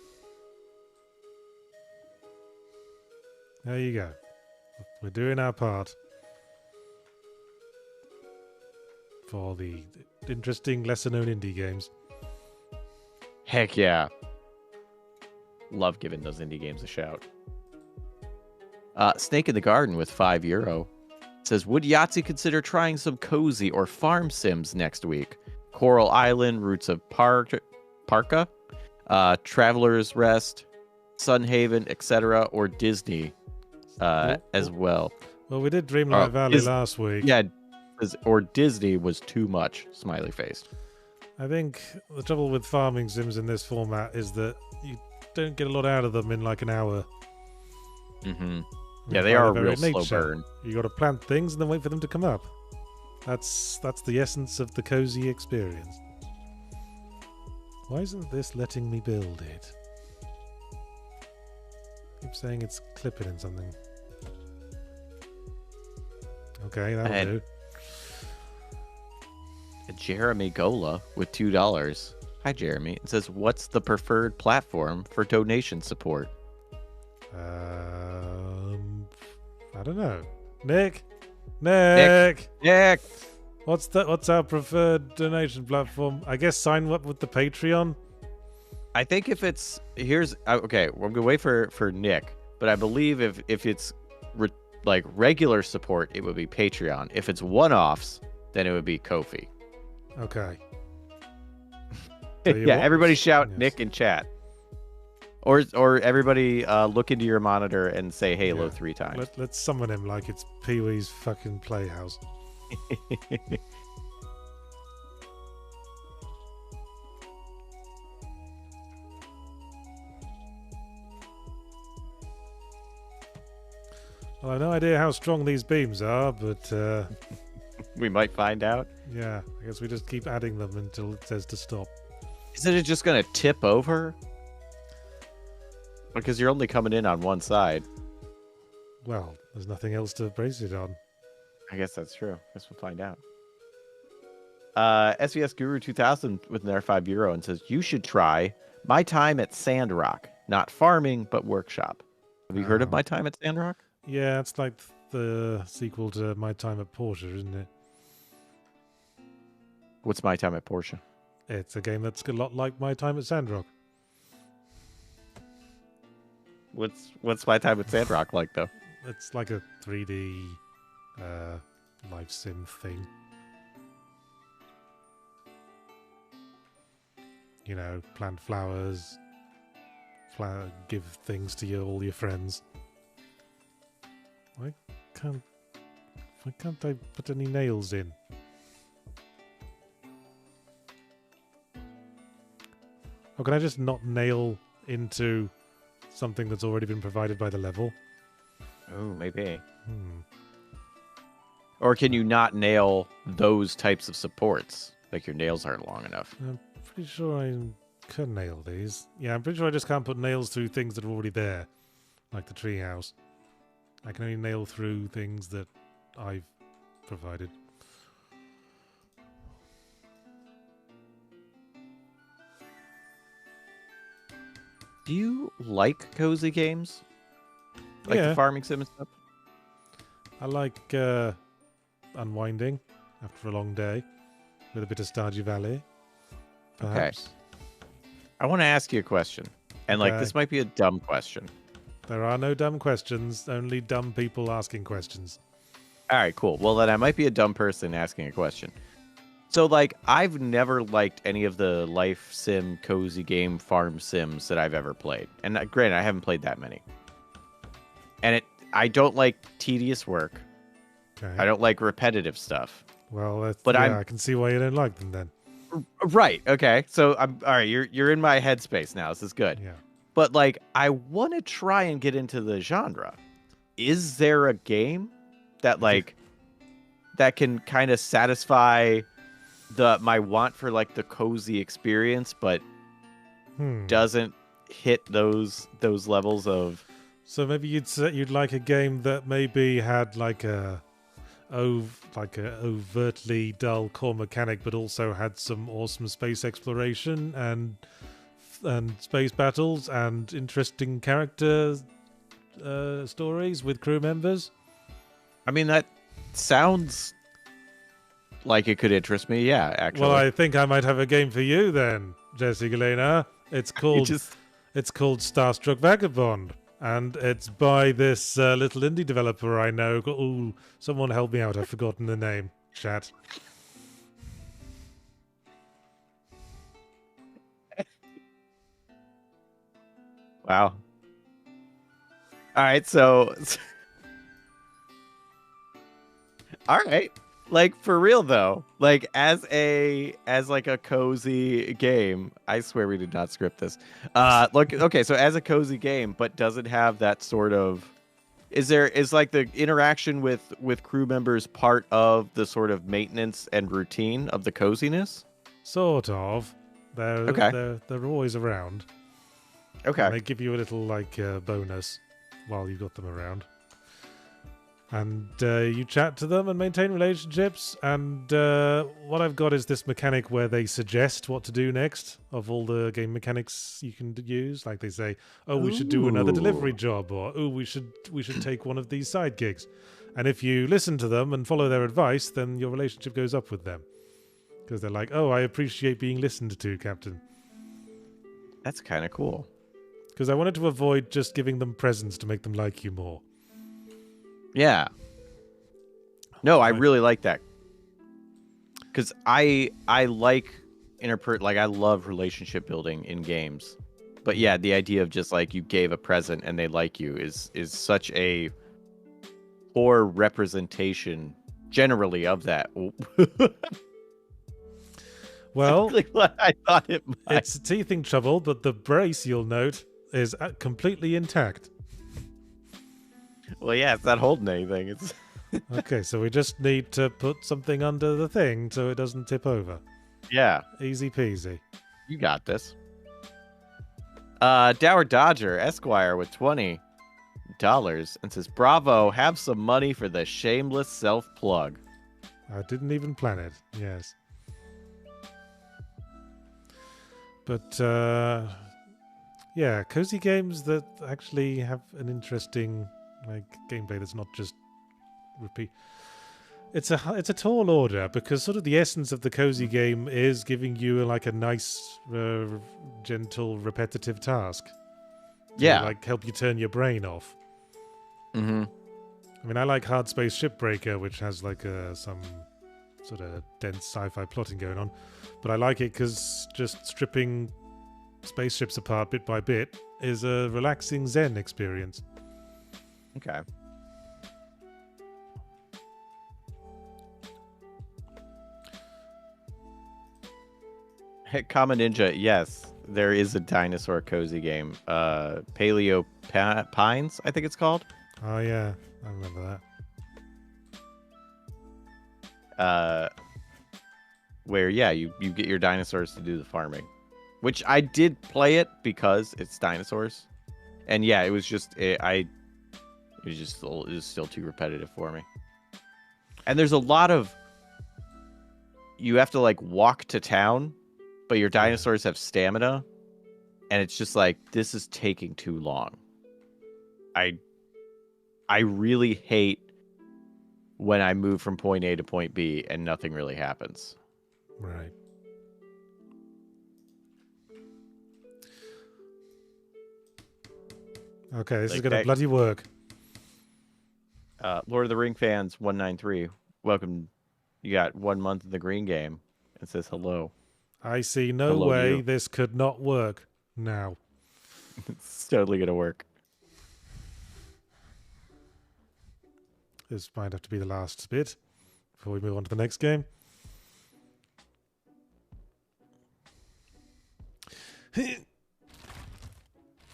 There you go. We're doing our part for the interesting, lesser-known indie games. Heck yeah. Love giving those indie games a shout. Snake in the Garden with €5 says, would Yahtzee consider trying some cozy or farm sims next week? Coral Island, Roots of Parka, Traveler's Rest, Sunhaven, etc., or Disney as well. Well, we did Dreamlight Valley last week. Yeah, or Disney was too much, smiley face. I think the trouble with farming sims in this format is that you don't get a lot out of them in like an hour. Mm-hmm. Yeah, they are a real slow burn. You got to plant things and then wait for them to come up. That's the essence of the cozy experience. Why isn't this letting me build it? Keep saying it's clipping in something. Okay, that'll do. Jeremy Gola with $2. Hi, Jeremy. It says, what's the preferred platform for donation support? I don't know. Nick. What's our preferred donation platform? I guess sign up with the Patreon. I think if it's okay, we're gonna wait for Nick, but I believe if it's like regular support, it would be Patreon. If it's one-offs, then it would be Ko-fi. Okay. Yeah, everybody shout yes. Nick in chat. Or everybody look into your monitor and say Halo 3 times. Let's summon him like it's Pee-wee's fucking playhouse. Well, I have no idea how strong these beams are, but... we might find out. Yeah, I guess we just keep adding them until it says to stop. Isn't it just going to tip over? Because you're only coming in on one side. Well, there's nothing else to brace it on. I guess that's true. I guess we'll find out. SVS Guru 2000 with another €5 and says, you should try My Time at Sandrock. Not farming, but workshop. Have you heard of My Time at Sandrock? Yeah, it's like the sequel to My Time at Porsche, isn't it? What's My Time at Porsche? It's a game that's a lot like My Time at Sandrock. What's My Time at Sandrock like, though? It's like a 3D life sim thing. You know, plant flowers, give things to all your friends. Why can't I put any nails in? Or can I just not nail into something that's already been provided by the level? Oh, maybe. Or can you not nail those types of supports? Like your nails aren't long enough. I'm pretty sure I can nail these. Yeah, I'm pretty sure I just can't put nails through things that are already there. Like the treehouse. I can only nail through things that I've provided. Do you like cozy games? Like the farming sim and stuff? I like unwinding after a long day with a bit of Stardew Valley. Perhaps. Okay. I want to ask you a question. And this might be a dumb question. There are no dumb questions, only dumb people asking questions. All right, cool. Well, then I might be a dumb person asking a question. So, I've never liked any of the life sim, cozy game, farm sims that I've ever played. And granted, I haven't played that many. And I don't like tedious work. Okay. I don't like repetitive stuff. Well, I can see why you don't like them then. Right. Okay. So all right. You're in my headspace now. This is good. Yeah. But I want to try and get into the genre. Is there a game that that can kind of satisfy my want for the cozy experience, but doesn't hit those levels of. So maybe you'd like a game that maybe had like a overtly dull core mechanic, but also had some awesome space exploration and space battles and interesting character stories with crew members. I mean, that sounds like it could interest me. Yeah, actually. Well, I think I might have a game for you then, Jesse Galena. It's called Starstruck Vagabond, and it's by this little indie developer I know. Ooh, someone help me out! I've forgotten the name. Chat. Wow. All right, so all right. Like, for real though, like as like a cozy game, I swear we did not script this. Look, okay, so as a cozy game, but doesn't have that sort of, is like the interaction with crew members part of the sort of maintenance and routine of the coziness? Sort of. They're always around. Okay. And they give you a little like bonus while you've got them around. And you chat to them and maintain relationships. And what I've got is this mechanic where they suggest what to do next of all the game mechanics you can use. Like they say, "Oh, we should do another delivery job," or "Oh, we should take one of these side gigs." And if you listen to them and follow their advice, then your relationship goes up with them because they're like, "Oh, I appreciate being listened to, Captain." That's kind of cool. Because I wanted to avoid just giving them presents to make them like you more. Yeah. No, I really like that. Because I like I love relationship building in games. But yeah, the idea of just like you gave a present and they like you is such a poor representation generally of that. Well, what I thought it might. It's teething trouble, but the brace, you'll note, is completely intact. Well, yeah, it's not holding anything. It's okay, so we just need to put something under the thing so it doesn't tip over. Yeah. Easy peasy. You got this. Dower Dodger, Esquire, with $20 and says, "Bravo, have some money for the shameless self-plug." I didn't even plan it, yes. But, yeah, cozy games that actually have an interesting gameplay that's not just repeat. It's a tall order because sort of the essence of the cozy game is giving you like a nice, gentle, repetitive task. Yeah, like help you turn your brain off. Mm-hmm. I mean, I like Hard Space Shipbreaker, which has like some sort of dense sci-fi plotting going on, but I like it because just stripping spaceships apart bit by bit is a relaxing Zen experience. Okay. Hey, Common Ninja, yes, there is a dinosaur cozy game. Paleo Pines, I think it's called. Oh yeah, I remember that. Where you get your dinosaurs to do the farming, which I did play it because it's dinosaurs, and yeah, it was still too repetitive for me. And there's a lot of, you have to like walk to town, but your dinosaurs have stamina, and it's just like, this is taking too long. I really hate when I move from point A to point B and nothing really happens. Right. Okay, this is gonna bloody work. Lord of the Ring fans 193, welcome. You got 1 month of the green game. It says hello. I see no way this could not work now. It's totally gonna work. This might have to be the last bit before we move on to the next game.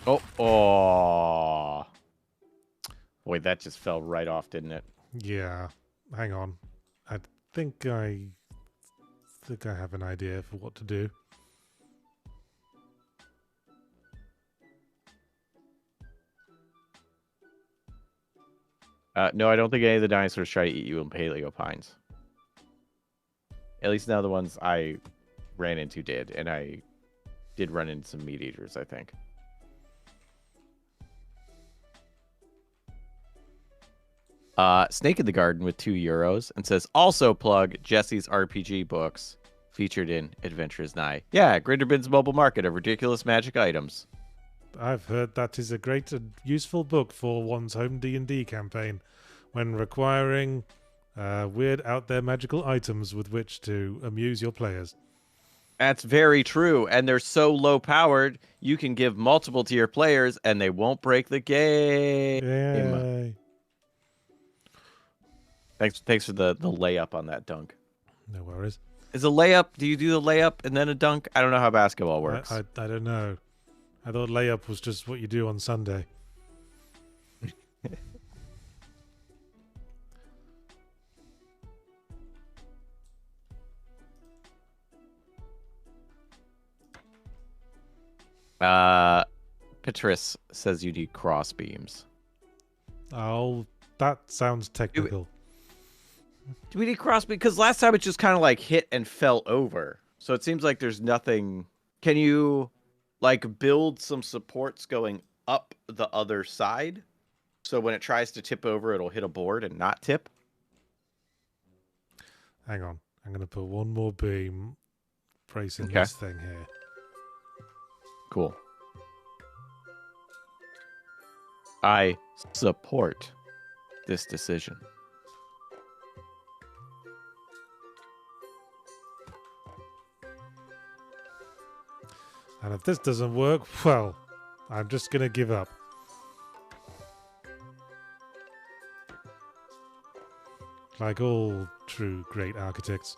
Oh. Boy, that just fell right off, didn't it? Yeah. Hang on. I think I have an idea for what to do. No, I don't think any of the dinosaurs try to eat you in Paleo Pines. At least none of the ones I ran into did, and I did run into some meat eaters, I think. Snake in the Garden with €2 and says, also plug Jesse's RPG books featured in Adventurous Nigh. Yeah, Grinderbin's Mobile Market of ridiculous magic items. I've heard that is a great and useful book for one's home D&D campaign when requiring weird out there magical items with which to amuse your players. That's very true, and they're so low powered, you can give multiple to your players and they won't break the game. Yay. Thanks for the layup on that dunk. No worries. Is a layup, do you do the layup and then a dunk? I don't know how basketball works. I don't know. I thought layup was just what you do on Sunday. Patris says you need cross beams. Oh, that sounds technical. Do we need cross beams? Because last time it just kind of like hit and fell over. So it seems like there's nothing. Can you like build some supports going up the other side? So when it tries to tip over, it'll hit a board and not tip? Hang on. I'm going to put one more beam bracing this thing here. Cool. I support this decision. And if this doesn't work, well, I'm just going to give up. Like all true great architects.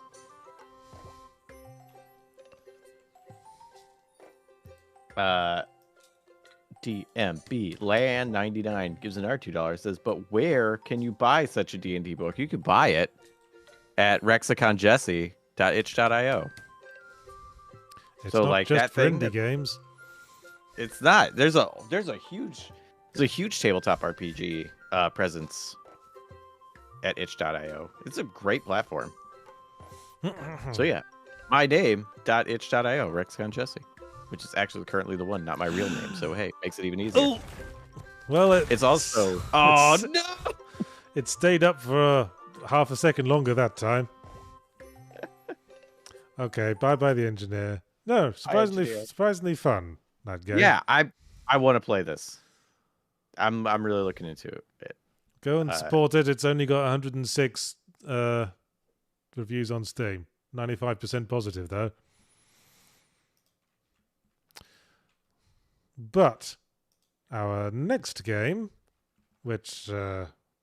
DMB Land 99 gives an R$2, says, but where can you buy such a D&D book? You could buy it at rexiconjesse.itch.io. It's so not like just that for thing indie games. It's not. There's a huge tabletop RPG presence at itch.io. It's a great platform. So yeah, my name.itch.io, rexiconjesse. Which is actually currently the one, not my real name. So, hey, makes it even easier. Oh. Well, it's also... Oh, no! It stayed up for half a second longer that time. Okay, bye-bye the Enjenir. No, surprisingly fun, that game. Yeah, I want to play this. I'm really looking into it. Go and support it. It's only got 106 reviews on Steam. 95% positive, though. But our next game, which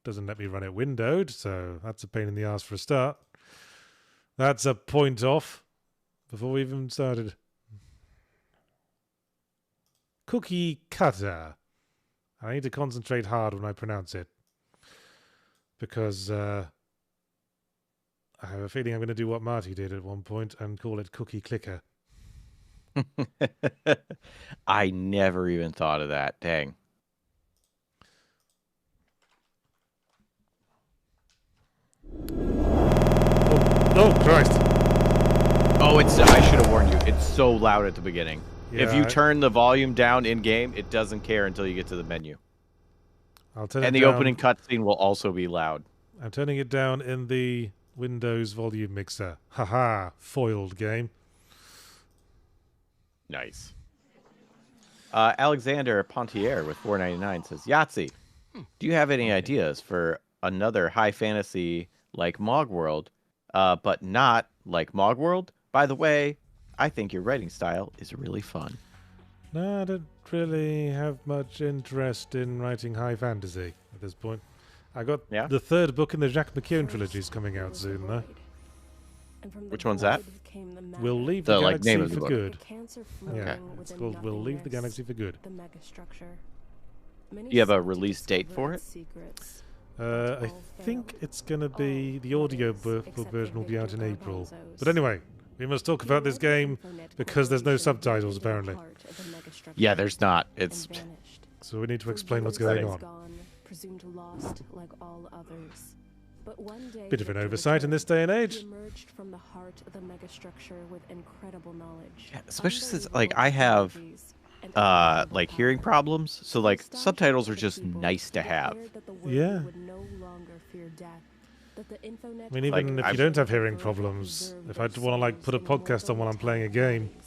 doesn't let me run it windowed, so that's a pain in the ass for a start. That's a point off before we even started. Cookie Cutter. I need to concentrate hard when I pronounce it. Because I have a feeling I'm going to do what Marty did at one point and call it Cookie Clicker. I never even thought of that. Dang. Oh Christ. Oh, I should have warned you. It's so loud at the beginning. Yeah, if you turn the volume down in-game, it doesn't care until you get to the menu. I'll turn and it the down. Opening cutscene will also be loud. I'm turning it down in the Windows volume mixer. Haha, foiled game. Nice. Alexander Pontier with $4.99 says, Yahtzee, do you have any ideas for another high fantasy like Mogworld, but not like Mogworld? By the way, I think your writing style is really fun. No, I don't really have much interest in writing high fantasy at this point. I got the third book in the Jacques McKeown trilogy is coming out soon, though. Which one's that? We'll leave the galaxy name of the for book. good. Yeah, it's called We'll Leave the Galaxy for Good. Do you have a release date for it? I think it's going to be the audio book version will be out in April. But anyway, we must talk about this game because there's no subtitles apparently. Yeah, there's not. It's so we need to explain what's going on. presumed lost like all others. But one day, Bit of an Victor oversight in this returned. day and age. He emerged from the heart of the megastructure with incredible knowledge. Yeah, especially since unbelievable like I have technologies, and unbelievable like hearing power. problems, so like Astonishing subtitles to are the just people, nice to he have. declared that the world Yeah. would no longer fear death, that the Infonet I mean, Like, even if I- you don't have hearing would forever problems, preserve if I their want to like souls put a in podcast on while I'm playing a immortal game, metallic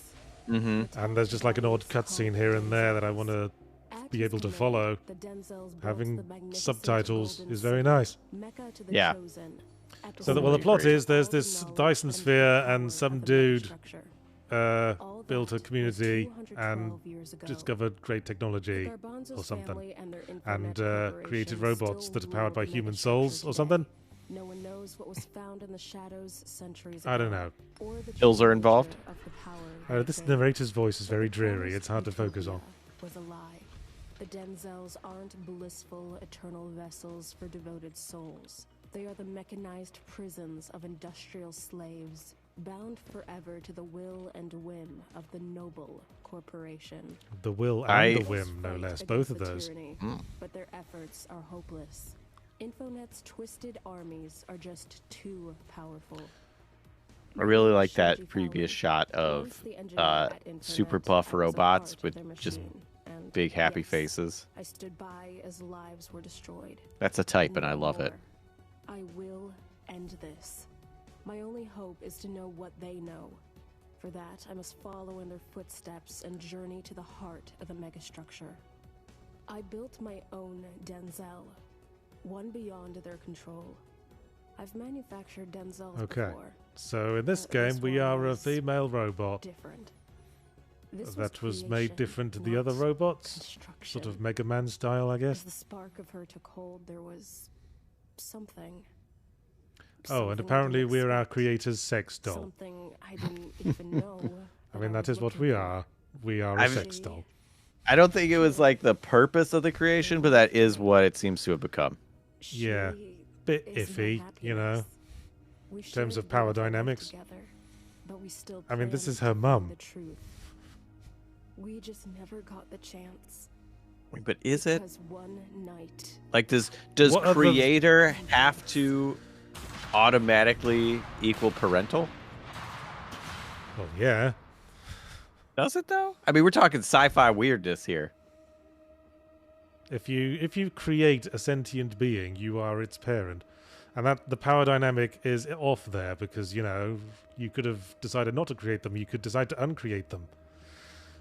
Mm-hmm. and there's just like an odd bodies cutscene called here and there that I Denzels. want to At be his able to command, follow, the Denzels built having the magnificent subtitles golden is very city, nice. Mecca to the Yeah. chosen, at the So, Totally well, the center plot agree. is there's of all the this knowledge Dyson and sphere power and some of the dude megastructure. All built a that was community 212 and years ago. discovered great The technology Garbanzos or something, family and their and Infonet created corporation robots still that are powered by rule the human megastructure souls or today. something. No one knows what was found in the shadows centuries I don't ago, know. or the Hills true are involved? nature of the power that This fades. narrator's voice is But very the dreary. promised It's hard to focus on. utopia was a lie. The Denzels aren't blissful, eternal vessels for devoted souls. They are the mechanized prisons of industrial slaves, bound forever to the will and whim of the noble corporation. The will and I- the whim, no Fight less. against Both of the those. tyranny, Mm. but their efforts are hopeless. Infonet's twisted armies are just too powerful. I really like Shinji that Fowler, previous shot of once the engineer at super Infonet, buff I was a robots part with of their just machine, and big happy yes, faces. I stood by as lives were destroyed. That's a type, No and I love it. more. I will end this. My only hope is to know what they know. For that, I must follow in their footsteps and journey to the heart of the megastructure. I built my own Denzel, one beyond their control. I've manufactured Denzels Okay. before. So in this But this game, we one are a was female robot different. This that was made creation, different to the other not robots. construction. Sort of Mega Man style, I As guess. the spark of her took hold, there was something. Oh, and Something I apparently didn't we're our expect. creator's sex doll. Something I didn't even know. I mean, that was is what looking we for. are. We are a I've- sex doll. I don't think it was like the purpose of the creation, but that is what it seems to have become. Yeah. She Bit is my iffy, you know. happiness. We in terms shared of power beautiful life dynamics. together, but we still I mean, this planned is her to find mum. the truth. We just never got the chance. But is it Because one night, like does What other- creator have to automatically equal parental? Well, yeah. Does it though? I mean, we're talking sci-fi weirdness here. If you create a sentient being, you are its parent, and that the power dynamic is off there because you could have decided not to create them. You could decide to uncreate them.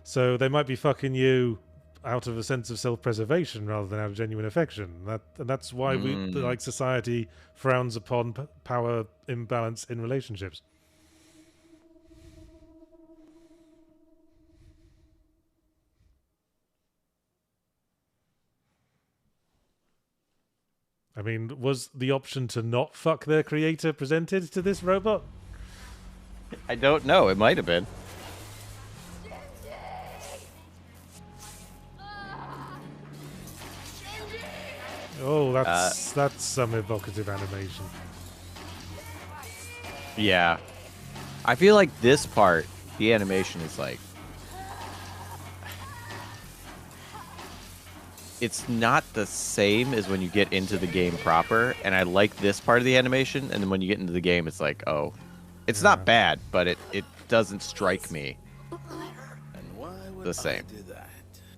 So they might be fucking you out of a sense of self-preservation rather than out of genuine affection. That's why Mm. society frowns upon power imbalance in relationships. I mean, was the option to not fuck their creator presented to this robot? I don't know. It might have been. Oh, that's some evocative animation. Yeah. I feel like this part, the animation is like... It's not the same as when you get into the game proper, and I like this part of the animation, and then when you get into the game, it's like, oh. It's not bad, but it doesn't strike me And why would the same. I do that?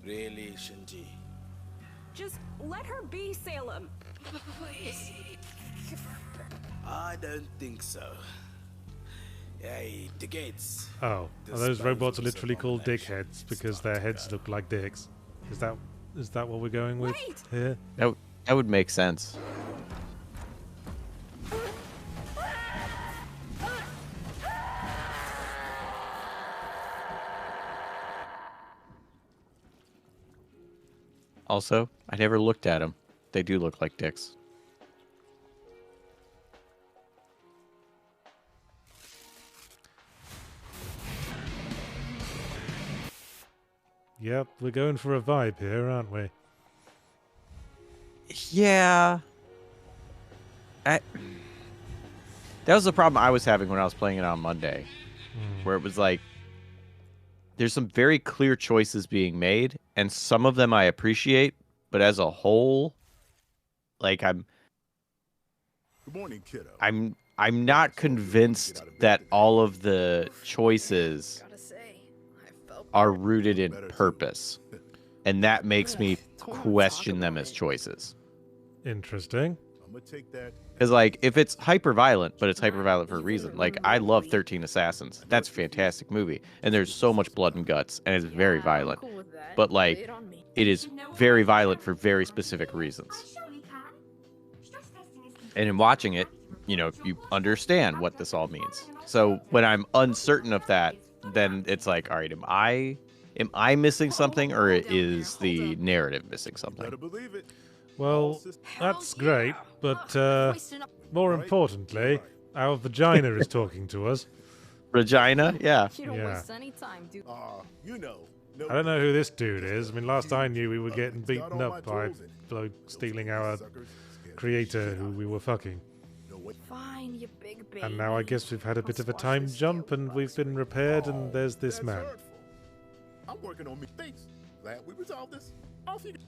Really, Shinji? Just let her be, Salem. I don't think so. Hey, the gates. Oh, those robots are literally called dickheads because their heads look like dicks. Is that what we're going with Wait! here? That would make sense. Also, I never looked at them. They do look like dicks. Yep, we're going for a vibe here, aren't we? Yeah. That was the problem I was having when I was playing it on Monday, where it was like, there's some very clear choices being made, and some of them I appreciate, but as a whole, like Good morning, kiddo. I'm not convinced that all of the choices are rooted in purpose, and that makes me question them as choices. Interesting. I'm gonna take that. Because, like, if it's hyper-violent, but it's hyper-violent for a reason. Like, I love 13 Assassins. That's a fantastic movie. And there's so much blood and guts, and it's very violent. But, like, it is very violent for very specific reasons. And in watching it, you know, you understand what this all means. So when I'm uncertain of that, then it's like, all right, am I missing something, or is the narrative missing something? Better believe it. Well, that's great, but more importantly, our vagina is talking to us. Regina? Yeah. You don't Yeah. waste any time, dude. You know. No, I don't know who this dude is. I mean, last I knew, we were getting Got beaten all my up by tools and- bloke stealing our Suckers scared creator who we were fucking. no way. Fine, you big baby. And now I guess we've had a bit of a time jump and we've been repaired and there's this That's man. hurtful. I'm working on me. Thanks. Glad we resolved this. Off you go.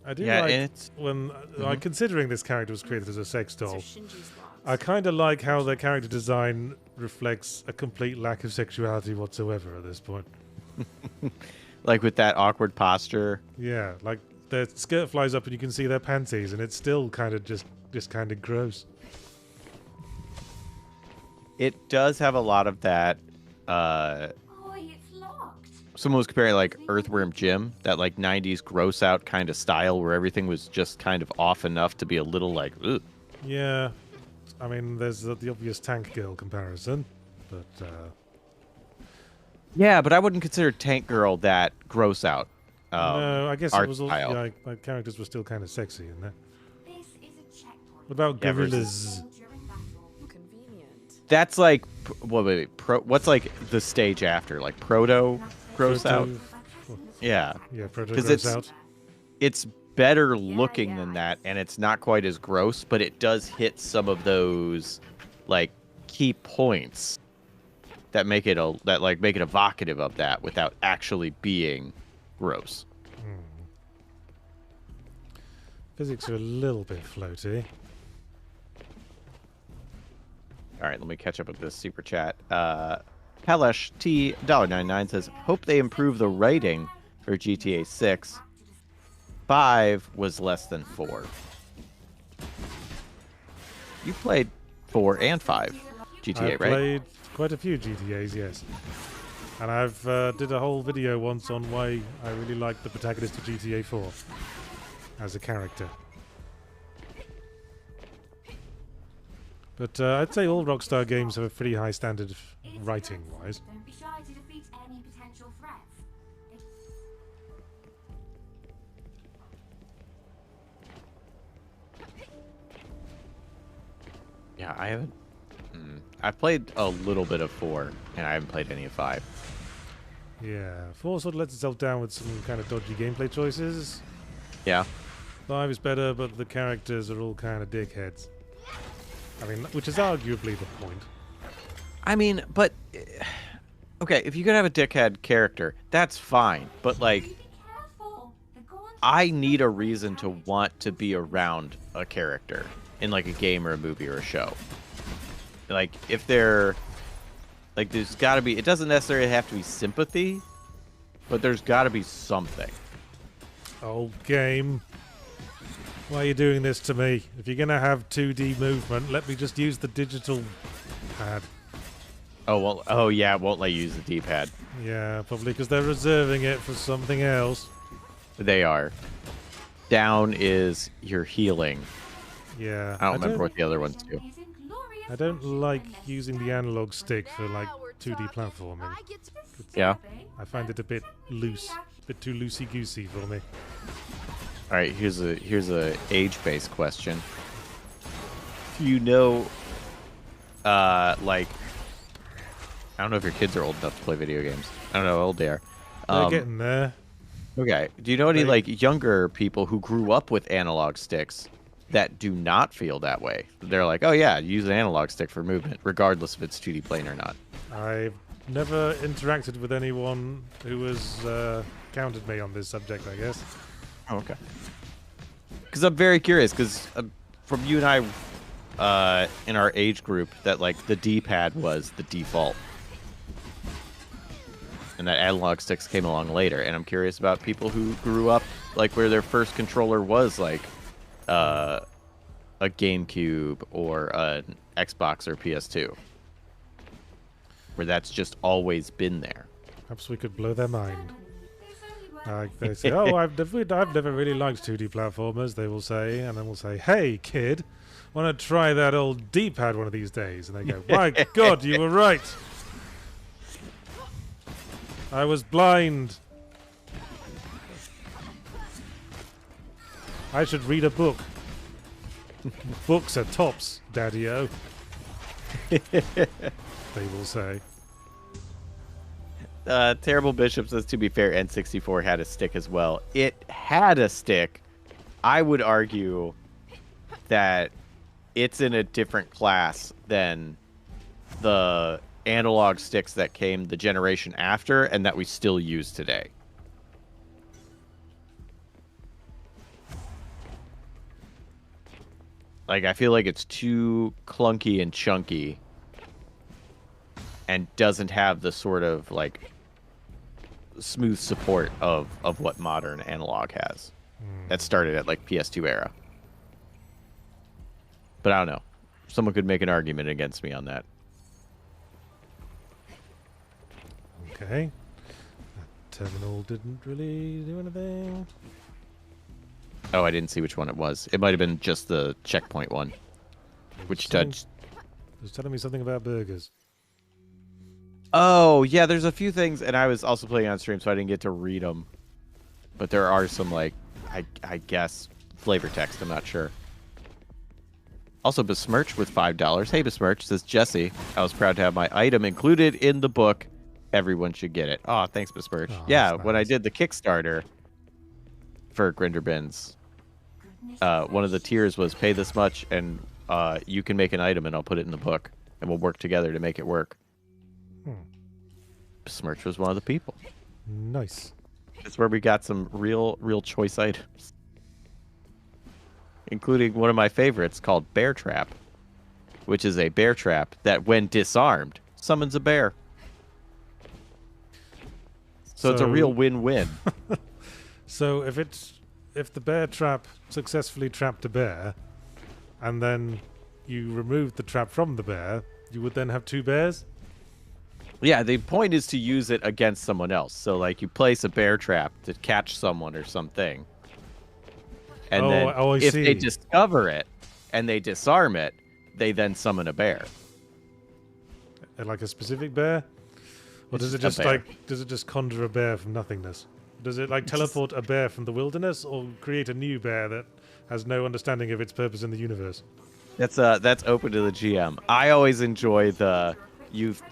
I do Yeah, like it's- when, like, considering this character was created as a sex doll, Shinji's box. I kind of like how their character design reflects a complete lack of sexuality whatsoever at this point. Like with that awkward posture. Yeah, like their skirt flies up and you can see their panties, and it's still kind of just kind of gross. It does have a lot of that. Someone was comparing like Earthworm Jim, that like 90s gross out kind of style where everything was just kind of off enough to be a little like, ugh. Yeah, I mean, there's the obvious Tank Girl comparison, but Yeah, but I wouldn't consider Tank Girl that gross out. no, I guess art it was all, style. yeah, like characters were still kind of sexy in there. What about Yeah, gorillas? Convenient. That's like, wait, what's like the stage after? Like proto gross out? Yeah. Yeah, proto 'Cause gross out. It's better looking than that, and it's not quite as gross, but it does hit some of those like key points that make it evocative of that without actually being gross. Physics are a little bit floaty. All right, let me catch up with this super chat. Kalesh T $1.99 says, "Hope they improve the writing for GTA 6. 5 was less than 4." You played 4 and 5 GTA, I've right? played quite a few GTAs, yes. And I've did a whole video once on why I really like the protagonist of GTA 4 as a character. But I'd say all Rockstar games have a pretty high standard writing-wise. Don't be shy to defeat any potential threats. Yeah, I haven't. I've played a little bit of 4, and I haven't played any of 5. Yeah, 4 sort of lets itself down with some kind of dodgy gameplay choices. Yeah. 5 is better, but the characters are all kind of dickheads. I mean, which is arguably the point. I mean, but okay, if you could have a dickhead character, that's fine. But like, Be careful. They're going to I need a reason to want to be around a character in like a game or a movie or a show. Like, if they're like, there's got to be. It doesn't necessarily have to be sympathy, but there's got to be something. Old game. Why are you doing this to me? If you're going to have 2D movement, let me just use the digital pad. Oh well. Oh yeah, it won't let you use the D-pad. Yeah, probably because they're reserving it for something else. They are. Down is your healing. Yeah. I don't remember what the other ones do. his inglorious I don't function like unless using the you analog stick for like Now we're 2D talking. platforming. I get to Yeah. I find it a bit loose, a bit too loosey-goosey for me. All right, here's a age-based question. Do you know, like, I don't know if your kids are old enough to play video games. I don't know how old they are. They're getting there. Okay. Do you know any They- like younger people who grew up with analog sticks that do not feel that way? They're like, oh yeah, use an analog stick for movement, regardless if it's 2D plane or not. I've never interacted with anyone who has countered me on this subject, I guess. Oh, okay. Because I'm very curious, because from you and I, in our age group, that like the D-pad was the default, and that analog sticks came along later. And I'm curious about people who grew up like where their first controller was like a GameCube or an Xbox or PS2, where that's just always been there. Perhaps we could blow their mind. Like they say, oh, I've never really liked 2D platformers, they will say, and then we'll say, hey, kid, want to try that old D-pad one of these days? And they go, my God, you were right. I was blind. I should read a book. Books are tops, Daddy-o. They will say. Terrible Bishop says, to be fair, N64 had a stick as well. It had a stick. I would argue that it's in a different class than the analog sticks that came the generation after and that we still use today. Like, I feel like it's too clunky and chunky and doesn't have the sort of, like, smooth support of what modern analog has. That started at, like, PS2 era. But I don't know. Someone could make an argument against me on that. Okay. That terminal didn't really do anything. Oh, I didn't see which one it was. It might have been just the checkpoint one. Which touched... It was telling me something about burgers. Oh, yeah, there's a few things, and I was also playing on stream, so I didn't get to read them. But there are some, like, I guess, flavor text, I'm not sure. Also, Besmirch with $5. Hey, Besmirch, says Jesse. I was proud to have my item included in the book. Everyone should get it. Oh, thanks, Besmirch. Oh, yeah, nice. when I did the Kickstarter for Grinder Bins, one of the tiers was pay this much, and you can make an item, and I'll put it in the book, and we'll work together to make it work. Besmirch was one of the people. Nice. It's where we got some real choice items, including one of my favorites called Bear Trap, which is a bear trap that, when disarmed, summons a bear. So it's a real win-win. So if the bear trap successfully trapped a bear, and then you removed the trap from the bear, you would then have two bears? Yeah, the point is to use it against someone else. So, like, you place a bear trap to catch someone or something. And then if they discover it and they disarm it, they then summon a bear. Like a specific bear? Or does it just conjure a bear from nothingness? Does it like teleport a bear from the wilderness, or create a new bear that has no understanding of its purpose in the universe? That's open to the GM. I always enjoy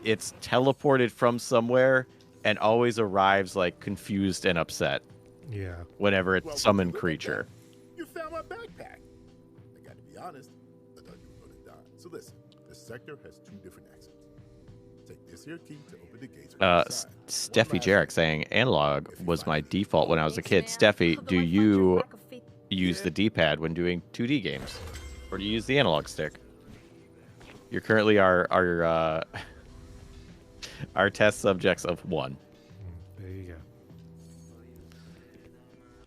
it's teleported from somewhere and always arrives like confused and upset. Yeah. Whenever it's summoned creature. You found my backpack. I got to be honest. I thought you were going to die. So listen, this sector has two different exits. Take this here key to open the gates. Steffi Jarek saying analog was my default when I was a kid. Steffi, do you use the D-pad when doing 2D games, or do you use the analog stick? You're currently our test subjects of 1. There you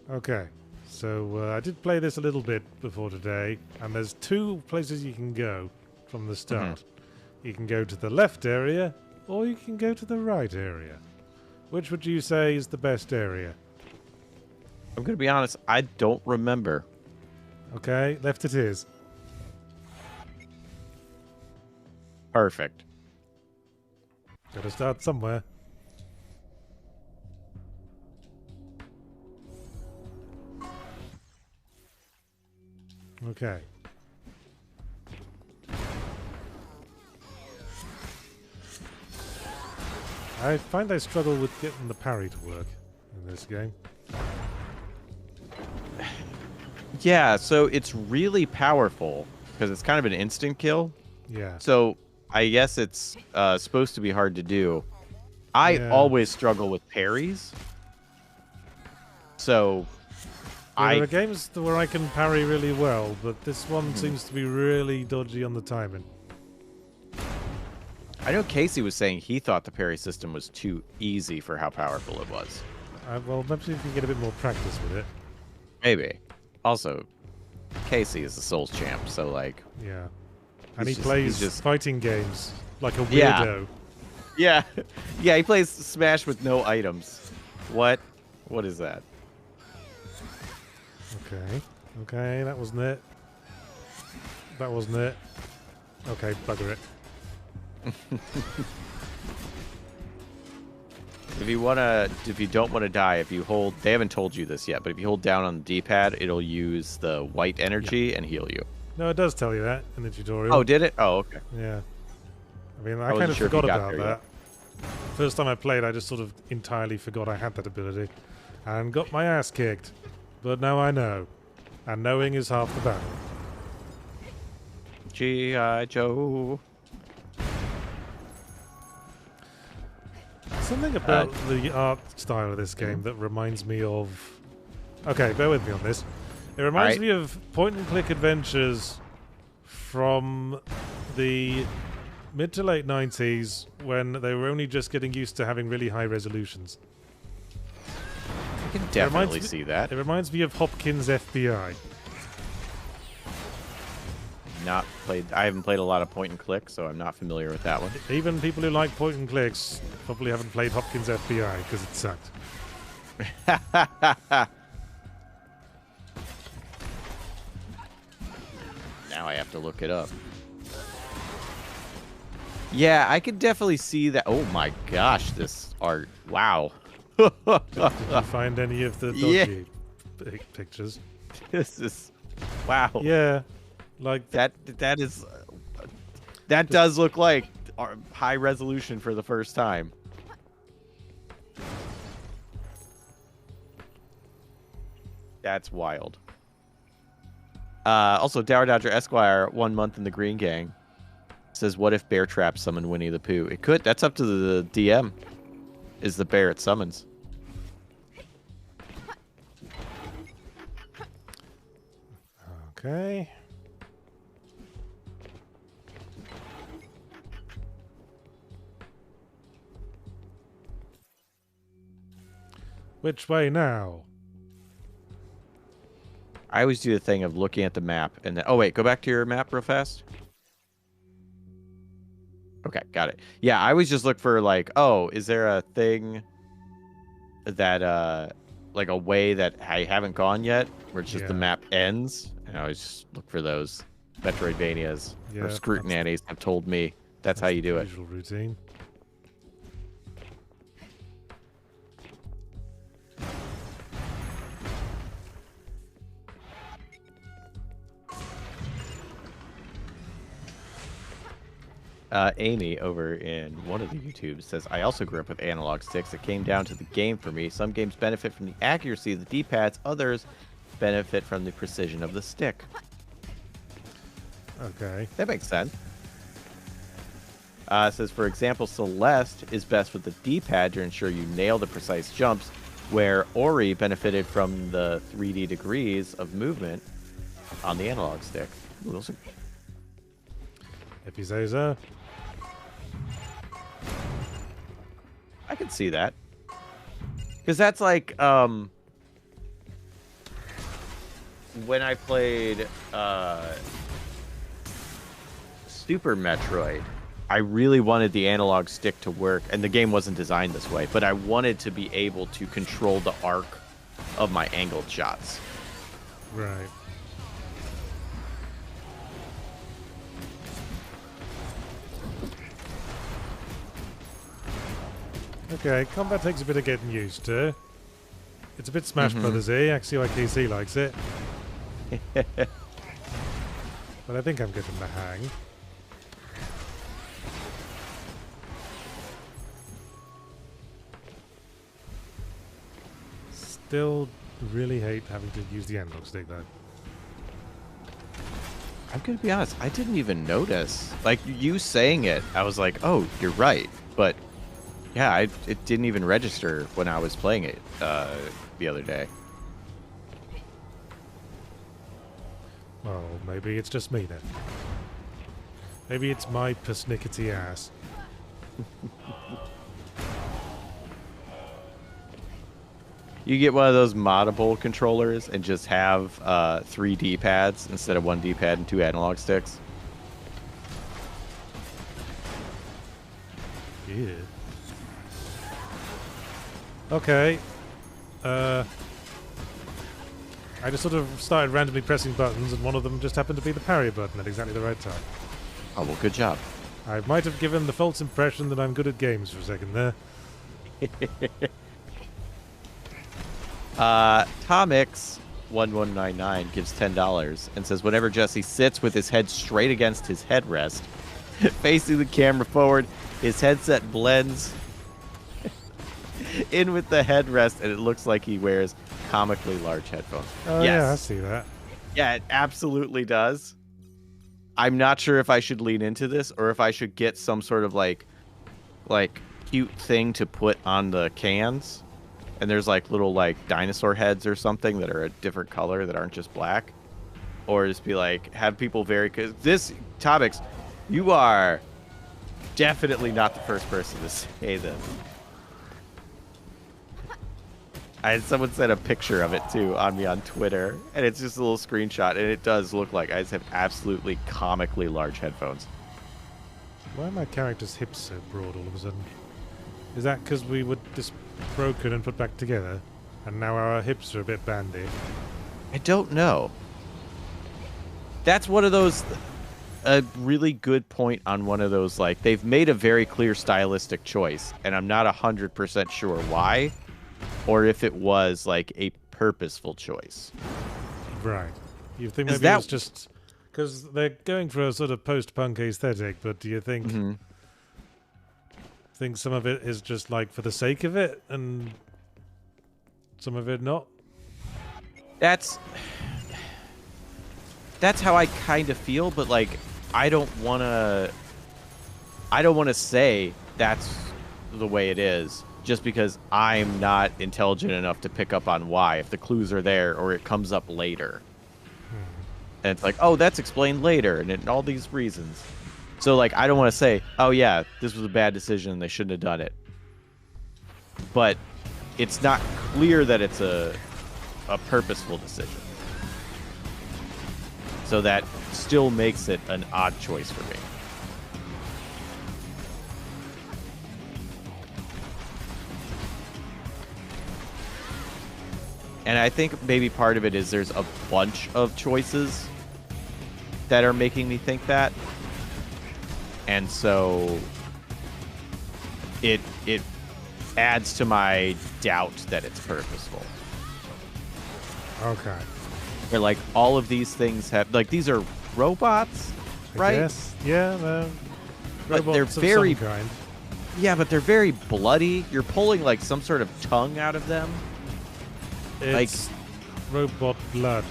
go. Okay, so I did play this a little bit before today, and there's 2 places you can go from the start. You can go to the left area, or you can go to the right area. Which would you say is the best area? I'm going to be honest, I don't remember. Okay, left it is. Perfect. Gotta start somewhere. Okay. I find I struggle with getting the parry to work in this game. Yeah, so it's really powerful because it's kind of an instant kill. Yeah. So I guess it's supposed to be hard to do. I always struggle with parries. So There are games where I can parry really well, but this one seems to be really dodgy on the timing. I know Casey was saying he thought the parry system was too easy for how powerful it was. Well, maybe if you get a bit more practice with it. Maybe. Also, Casey is the Souls champ, so like... Yeah. And he plays fighting games like a weirdo. weirdo. Yeah. Yeah, he plays Smash with no items. What? What is that? Okay. Okay, that wasn't it. That wasn't it. Okay, bugger it. If you don't want to die, if you hold, they haven't told you this yet, but if you hold down on the D-pad, it'll use the white energy and heal you. No, it does tell you that in the tutorial. Oh, did it? Oh, okay. Yeah. I mean, I kind of forgot about that. First time I played, I just sort of entirely forgot I had that ability. And got my ass kicked. But now I know. And knowing is half the battle. G.I. Joe. Something about the art style of this game that reminds me of... Okay, bear with me on this. It reminds me of point-and-click adventures from the mid to late 90s when they were only just getting used to having really high resolutions. I can definitely see that. It reminds me of Hopkins FBI. I haven't played a lot of point-and-click, so I'm not familiar with that one. Even people who like point-and-clicks probably haven't played Hopkins FBI because it sucked. Now I have to look it up. Yeah, I could definitely see that. Oh my gosh, this art. Wow. Did you find any of the dodgy pictures? This is... Wow. Yeah. Like that does look like high resolution for the first time. That's wild. Also, Dower Dodger Esquire, 1 month in the Green Gang, says, "What if Bear Trap summoned Winnie the Pooh?" It could. That's up to the DM. Is the bear it summons? Okay. Which way now? I always do the thing of looking at the map and then... Oh, wait. Go back to your map real fast. Okay, got it. Yeah, I always just look for, like, oh, is there a thing that, like, a way that I haven't gone yet where it's just the map ends? And I always just look for those Metroidvanias or Scrutinannies have told me that's how you do it. Usual routine. Amy over in one of the YouTubes says, "I also grew up with analog sticks. It came down to the game for me. Some games benefit from the accuracy of the D-pads. Others benefit from the precision of the stick." Okay. That makes sense. It says, for example, Celeste is best with the D-pad to ensure you nail the precise jumps, where Ori benefited from the 3D degrees of movement on the analog stick. Ooh, those are... If you say so. I can see that. Because that's like, when I played Super Metroid, I really wanted the analog stick to work, and the game wasn't designed this way, but I wanted to be able to control the arc of my angled shots. Right. Okay, combat takes a bit of getting used to. It's a bit Smash Brothers-y. I see why KC likes it. But I think I'm getting the hang. Still really hate having to use the analog stick, though. I'm going to be honest, I didn't even notice. Like, you saying it, I was like, oh, you're right. But... yeah, it didn't even register when I was playing it the other day. Well, maybe it's just me then. Maybe it's my persnickety ass. You get one of those moddable controllers and just have 3 D-pads instead of 1 D-pad and 2 analog sticks. Yeah. Okay. I just sort of started randomly pressing buttons, and one of them just happened to be the parry button at exactly the right time. Oh, well, good job. I might have given the false impression that I'm good at games for a second there. Tomix1199 gives $10 and says whenever Jesse sits with his head straight against his headrest, facing the camera forward, his headset blends in with the headrest, and it looks like he wears comically large headphones. Oh, yes. yeah, I see that. Yeah, it absolutely does. I'm not sure if I should lean into this or if I should get some sort of like cute thing to put on the cans. And there's like little like dinosaur heads or something that are a different color that aren't just black. Or just be like, have people because this topics, you are definitely not the first person to say this. I had someone sent a picture of it too on me on Twitter, and it's just a little screenshot, and it does look like I just have absolutely comically large headphones. Why are my character's hips so broad all of a sudden? Is that because we were broken and put back together, and now our hips are a bit bandy? I don't know. That's one of those, a really good point on one of those, like, they've made a very clear stylistic choice, and I'm not 100% sure why, or if it was, like, a purposeful choice. Right. You think maybe it's just... Because they're going for a sort of post-punk aesthetic, but do you think... think some of it is just, like, for the sake of it, and some of it not? That's how I kind of feel, but, like, I don't want to say that's the way it is, just because I'm not intelligent enough to pick up on why, if the clues are there or it comes up later. And it's like, oh, that's explained later, and all these reasons. So, like, I don't want to say, oh, yeah, this was a bad decision and they shouldn't have done it. But it's not clear that it's a purposeful decision. So that still makes it an odd choice for me. And I think maybe part of it is there's a bunch of choices that are making me think that. And so it adds to my doubt that it's purposeful. Okay. Where, like, all of these things have, like, these are robots, right? Yes. Yeah, but they're very kind. Yeah, but they're very bloody. You're pulling, like, some sort of tongue out of them. It's like robot blood.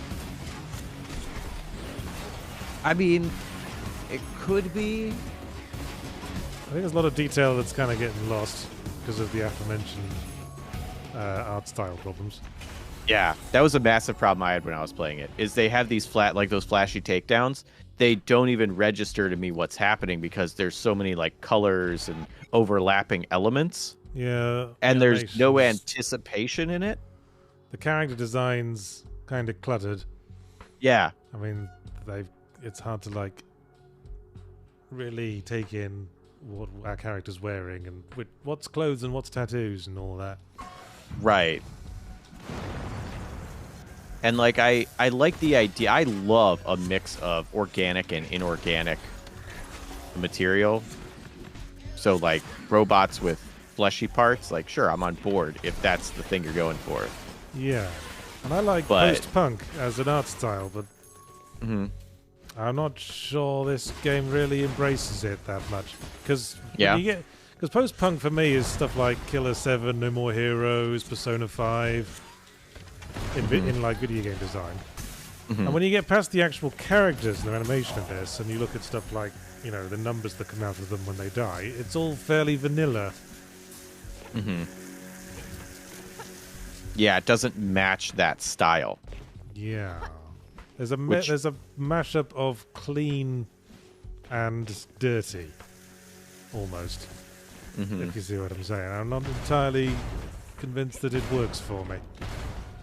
I mean, it could be. I think there's a lot of detail that's kind of getting lost because of the aforementioned art style problems. Yeah, that was a massive problem I had when I was playing it. Is they have these those flashy takedowns. They don't even register to me what's happening because there's so many like colors and overlapping elements. Yeah, and there's no anticipation in it. The character design's kind of cluttered. Yeah, I mean, it's hard to like really take in what our character's wearing and what's clothes and what's tattoos and all that. Right. And like I like the idea. I love a mix of organic and inorganic material. So like robots with fleshy parts, like sure, I'm on board if that's the thing you're going for. Yeah. And I like post-punk as an art style, but I'm not sure this game really embraces it that much. Because post-punk for me is stuff like Killer 7, No More Heroes, Persona 5, in like video game design. And when you get past the actual characters and the animation of this, and you look at stuff like, you know, the numbers that come out of them when they die, it's all fairly vanilla. Yeah, it doesn't match that style. Yeah. There's a Which- there's a mashup of clean and dirty, almost. Mhm. If you see what I'm saying. I'm not entirely convinced that it works for me.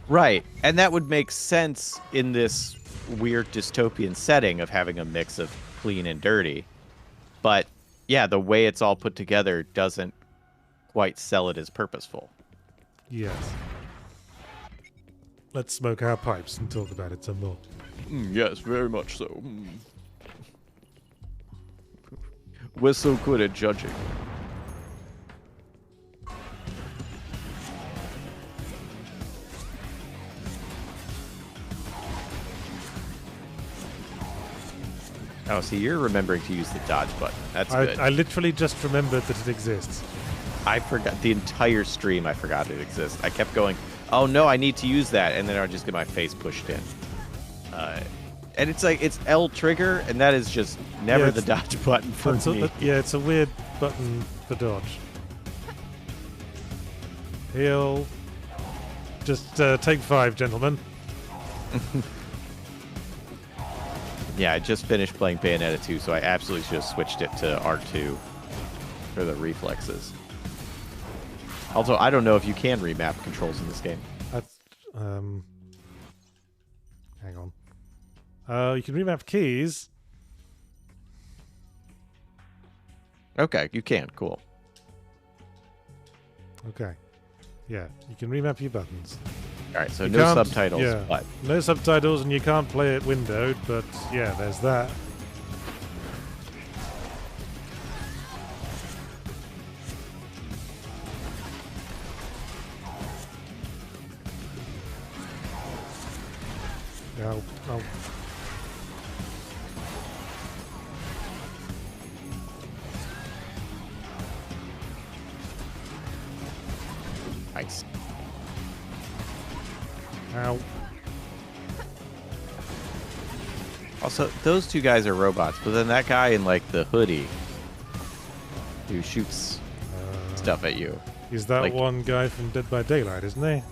Right, and that would make sense in this weird dystopian setting of having a mix of clean and dirty. But yeah, the way it's all put together doesn't quite sell it as purposeful. Yes. Let's smoke our pipes and talk about it some more. Yes, very much so. We're so good at judging. Oh, see, you're remembering to use the dodge button. That's good. I literally just remembered that it exists. I forgot the entire stream. I forgot it exists. I kept going, oh no, I need to use that, and then I would just get my face pushed in. And it's like it's L trigger, and that is just never Yeah, the dodge button for me. Yeah, it's a weird button for dodge. Heal. Just take 5, gentlemen. Yeah, I just finished playing Bayonetta 2, so I absolutely should have switched it to R2 for the reflexes. Also, I don't know if you can remap controls in this game. That's, hang on. You can remap keys. Okay, you can. Cool. Okay. Yeah, you can remap your buttons. All right, so You no can't- subtitles, yeah, but no subtitles, and you can't play it windowed. But yeah, there's that. Oh. nice. Ow. Also, those two guys are robots, but then that guy in like the hoodie who shoots stuff at you. He's that Like- one guy from Dead by Daylight, isn't he?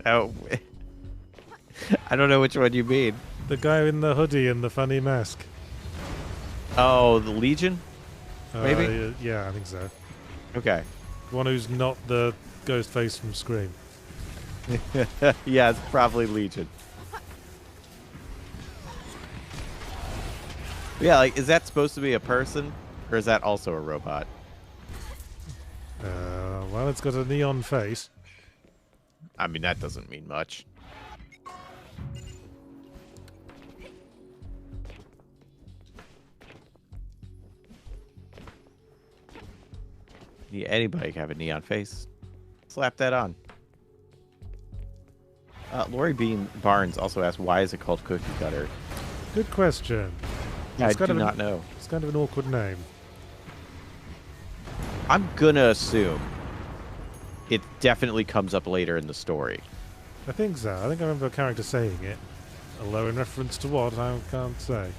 Oh, I don't know which one you mean. The guy in the hoodie and the funny mask. Oh, the Legion? Maybe? Yeah, I think so. Okay. One who's not the ghost face from Scream. Yeah, it's probably Legion. Yeah, like, is that supposed to be a person, or is that also a robot? Well, it's got a neon face. I mean, that doesn't mean much. Yeah, anybody can have a neon face. Slap that on. Lori Bean Barnes also asked, why is it called Cookie Cutter? Good question. Yeah, I It's kind do of not know. It's kind of an awkward name. I'm gonna assume it definitely comes up later in the story. I think so. I think I remember a character saying it. Although in reference to what, I can't say.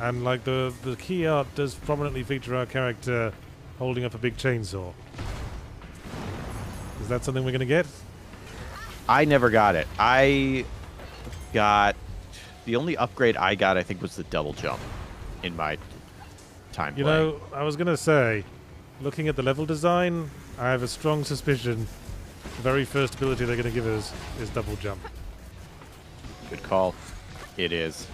And like the key art does prominently feature our character holding up a big chainsaw. Is that something we're going to get? I never got it. I got... The only upgrade I got, I think, was the double jump in my time You playing. know, I was going to say, looking at the level design, I have a strong suspicion the very first ability they're going to give us is double jump. Good call. It is.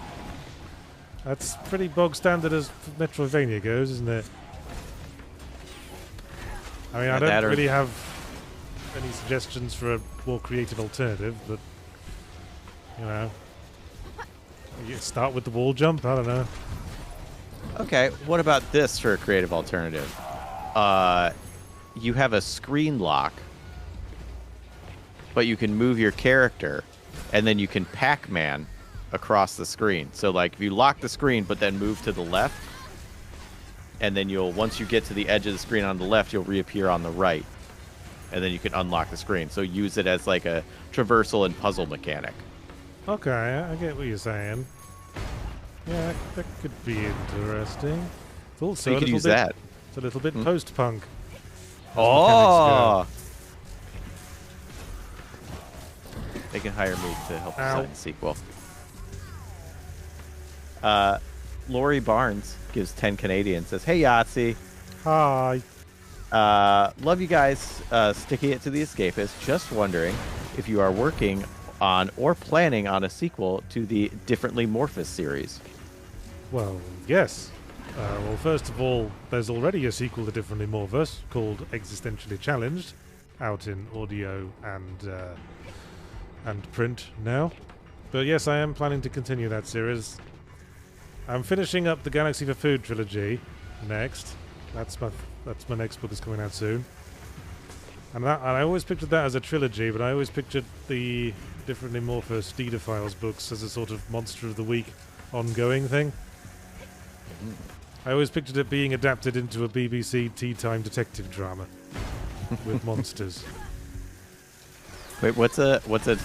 That's pretty bog standard as Metroidvania goes, isn't it? I mean, I That don't or- really have any suggestions for a more creative alternative, but, you know, you start with the wall jump, I don't know. Okay, what about this for a creative alternative? You have a screen lock, but you can move your character, and then you can Pac-Man across the screen. So, like, if you lock the screen, but then move to the left, and then once you get to the edge of the screen on the left, you'll reappear on the right, and then you can unlock the screen. So use it as, like, a traversal and puzzle mechanic. Okay, I get what you're saying. Yeah, that could be interesting. It's also So you a could little use bit, that. It's a little bit post-punk. Oh! they can hire me to help Ow. design the sequel. Lori Barnes gives 10 Canadian, says, "Hey Yahtzee, Hi. love you guys sticking it to the Escapist. Just wondering if you are working on or planning on a sequel to the Differently Morphous series." Well, yes. Well, first of all, there's already a sequel to Differently Morphous called Existentially Challenged, out in audio and print now. But yes, I am planning to continue that series. I'm finishing up the Galaxy for Food trilogy next. That's my next book that's coming out soon. And I always pictured that as a trilogy, but I always pictured the Differently Morphous Files books as a sort of Monster of the Week ongoing thing. I always pictured it being adapted into a BBC tea time detective drama with monsters. Wait, what's a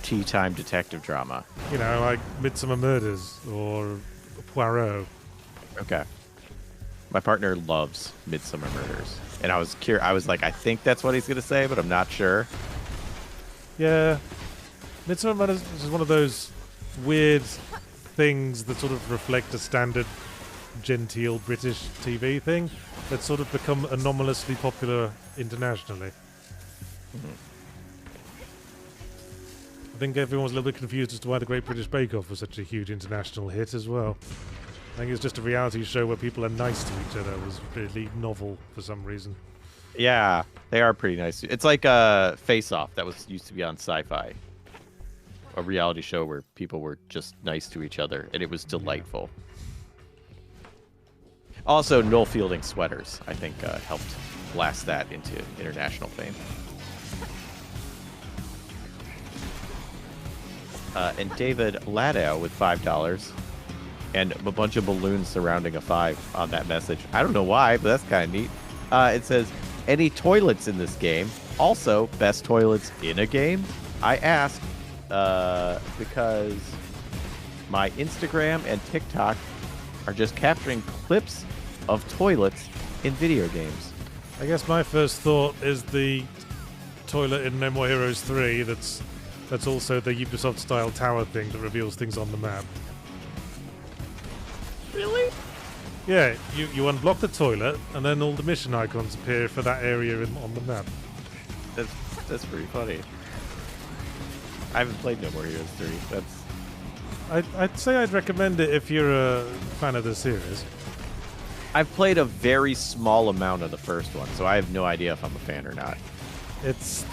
tea time detective drama? You know, like Midsummer Murders or Poirot. Okay. My partner loves Midsummer Murders, and I was curious. I was like, I think that's what he's gonna say, but I'm not sure. Yeah. Midsummer Murders is one of those weird things that sort of reflect a standard genteel British TV thing that's sort of become anomalously popular internationally. I think everyone was a little bit confused as to why the Great British Bake Off was such a huge international hit as well. I think it's just a reality show where people are nice to each other was really novel for some reason. Yeah, they are pretty nice. It's like Face Off that used to be on Sci-Fi, a reality show where people were just nice to each other, and it was delightful. Also, Noel Fielding sweaters, I think, helped blast that into international fame. And David Ladow with $5 and a bunch of balloons surrounding a 5 on that message. I don't know why, but that's kind of neat. It says, "Any toilets in this game? Also, best toilets in a game?" I asked because my Instagram and TikTok are just capturing clips of toilets in video games. I guess my first thought is the toilet in No More Heroes 3 that's also the Ubisoft-style tower thing that reveals things on the map. Really? Yeah, you unblock the toilet, and then all the mission icons appear for that area on the map. That's pretty funny. I haven't played No More Heroes 3. I'd say I'd recommend it if you're a fan of the series. I've played a very small amount of the first one, so I have no idea if I'm a fan or not. It's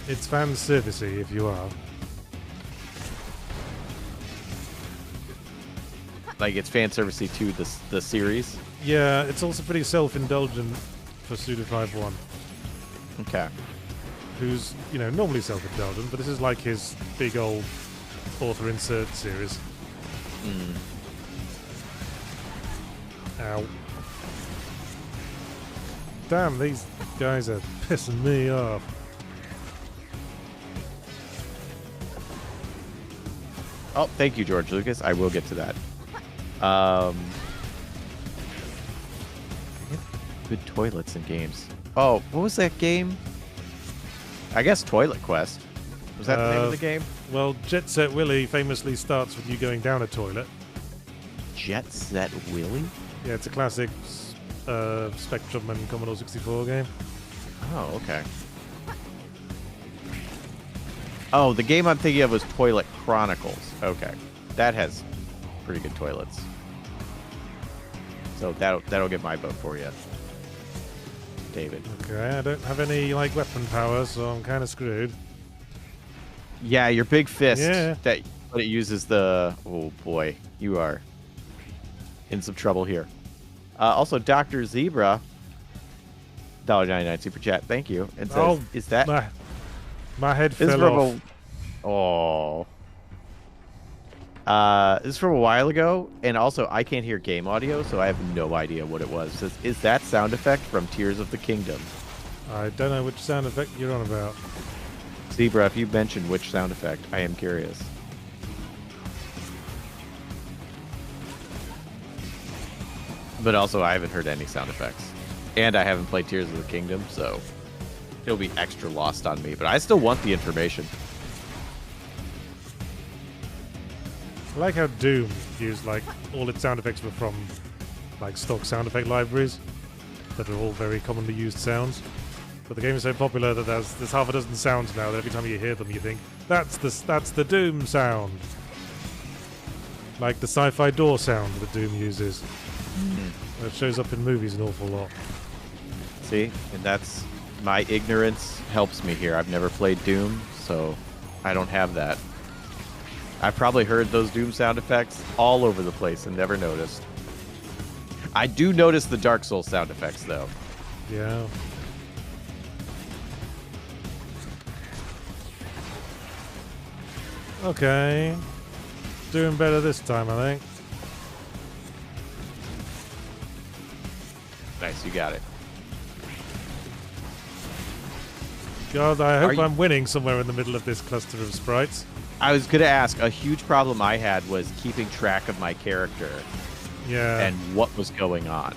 fan servicey if you are. Like, it's fan servicey to the series. Yeah, it's also pretty self-indulgent for Suda51, Okay. who's, normally self-indulgent, but this is like his big old author insert series. Ow. Damn, these guys are pissing me off. Oh, thank you, George Lucas. I will get to that. Good toilets in games. Oh, what was that game? I guess Toilet Quest. Was that the name of the game? Well, Jet Set Willy famously starts with you going down a toilet. Jet Set Willy? Yeah, it's a classic Spectrum and Commodore 64 game. Oh, okay. Oh, the game I'm thinking of was Toilet Chronicles. Okay. That has pretty good toilets. So that'll get my vote for you, David. Okay, I don't have any weapon power, so I'm kind of screwed. Yeah, your big fist. Yeah. But it uses the. Oh boy, you are in some trouble here. Also, Dr. Zebra, $1.99 super chat. Thank you. And says, "Is that my head this fell off?" This is from a while ago, and also I can't hear game audio, so I have no idea what it was. It says, "Is that sound effect from Tears of the Kingdom?" I don't know which sound effect you're on about. Zebra, if you mentioned which sound effect, I am curious. But also, I haven't heard any sound effects. And I haven't played Tears of the Kingdom, so it'll be extra lost on me. But I still want the information. I like how Doom used like all its sound effects were from like stock sound effect libraries that are all very commonly used sounds. But the game is so popular that there's half a dozen sounds now that every time you hear them you think, that's the Doom sound. Like the sci-fi door sound that Doom uses. That shows up in movies an awful lot. See, and that's my ignorance helps me here. I've never played Doom, so I don't have that. I've probably heard those Doom sound effects all over the place and never noticed. I do notice the Dark Souls sound effects, though. Yeah. Okay. Doing better this time, I think. Nice, you got it. God, I hope I'm winning somewhere in the middle of this cluster of sprites. I was going to ask, a huge problem I had was keeping track of my character. Yeah. And what was going on.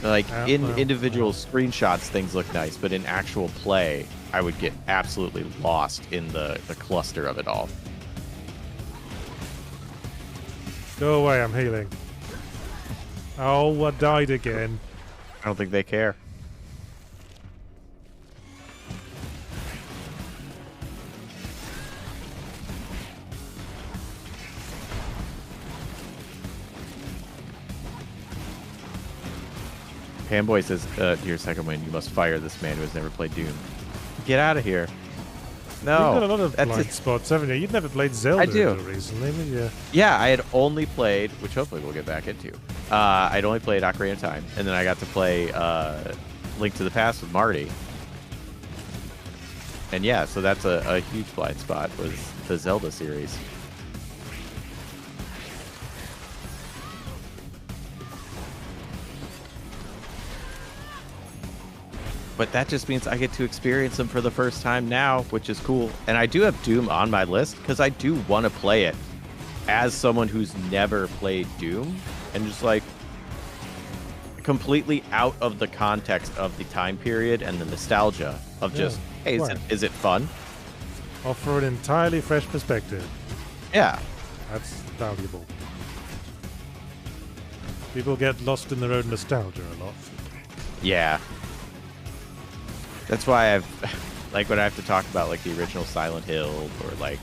Like, in individual screenshots, things look nice, but in actual play, I would get absolutely lost in the cluster of it all. Go away, I'm healing. Oh, I died again. I don't think they care. Panboy says, dear second win, you must fire this man who has never played Doom. Get out of here. No. You've got a lot of blind spots, haven't you? You've never played Zelda I do. Recently, did you? Yeah, I had only played, which hopefully we'll get back into. I'd only played Ocarina of Time, and then I got to play Link to the Past with Marty. And yeah, so that's a huge blind spot, was the Zelda series. But that just means I get to experience them for the first time now, which is cool. And I do have Doom on my list because I do want to play it as someone who's never played Doom and just like completely out of the context of the time period and the nostalgia of just, hey, is it fun? Offer an entirely fresh perspective. Yeah. That's valuable. People get lost in their own nostalgia a lot. Yeah. That's why I've, like, when I have to talk about, like, the original Silent Hill or, like,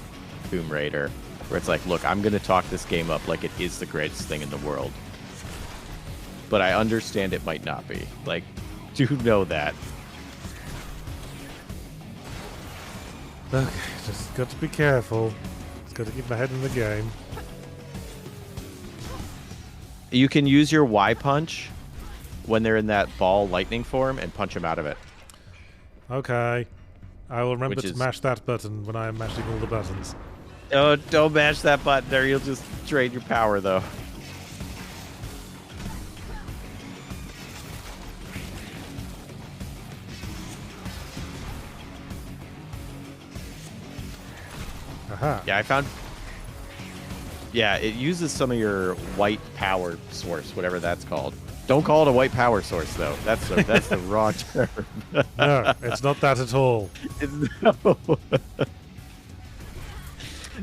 Tomb Raider, where it's like, look, I'm going to talk this game up like it is the greatest thing in the world. But I understand it might not be. Like, do know that. Okay, just got to be careful. Just got to keep my head in the game. You can use your Y punch when they're in that ball lightning form and punch them out of it. Okay. I will remember to mash that button when I am mashing all the buttons. Oh, don't mash that button there. You'll just drain your power, though. Aha. Yeah, I found... Yeah, it uses some of your white power source, whatever that's called. Don't call it a white power source, though. That's the wrong term. No, it's not that at all. No.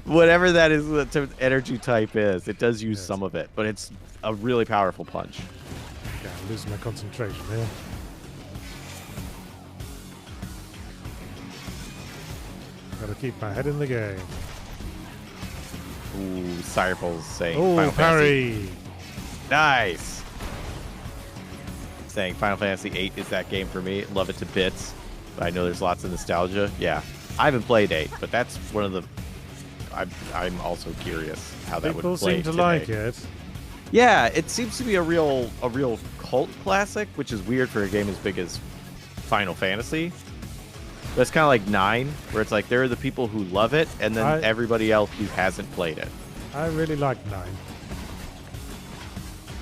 Whatever that is, the energy type is, it does use some of it, but it's a really powerful punch. Yeah, I'm losing my concentration here. Gotta keep my head in the game. Ooh, Cyrepole's saying Final parry! Fantasy. Nice! Saying Final Fantasy VIII is that game for me. Love it to bits. But I know there's lots of nostalgia. Yeah. I haven't played 8, but that's one of the... I'm also curious how that would play. People seem to like it. Yeah, it seems to be a real cult classic, which is weird for a game as big as Final Fantasy. But it's kind of like 9, where it's like there are the people who love it, and then everybody else who hasn't played it. I really like 9.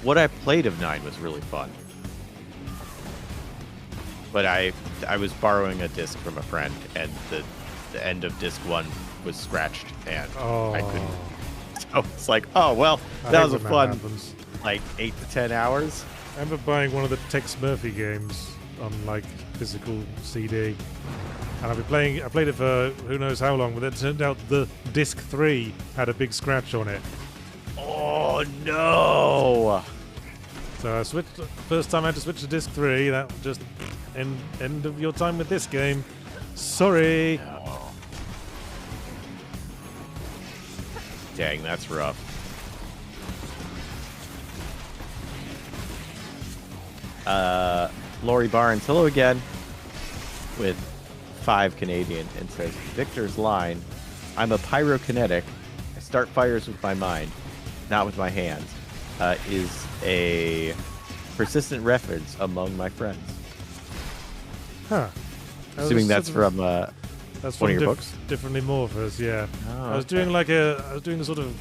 What I played of 9 was really fun. But I was borrowing a disc from a friend, and the end of disc 1 was scratched, and I couldn't. So it's like, oh, well, that was a fun, like, 8 to 10 hours. I remember buying one of the Tex Murphy games on, like, physical CD. And I played it for who knows how long, but it turned out the disc 3 had a big scratch on it. Oh no! So I switched. First time I had to switch to disc 3. That just end of your time with this game. Sorry. Dang, that's rough. Lori Barnes, hello again, with 5 Canadian, and says, Victor's line, I'm a pyrokinetic. I start fires with my mind, not with my hands, is a persistent reference among my friends. Huh. Assuming that's from that's one of your from books? Differently Morphers, yeah. Oh, I was doing a sort of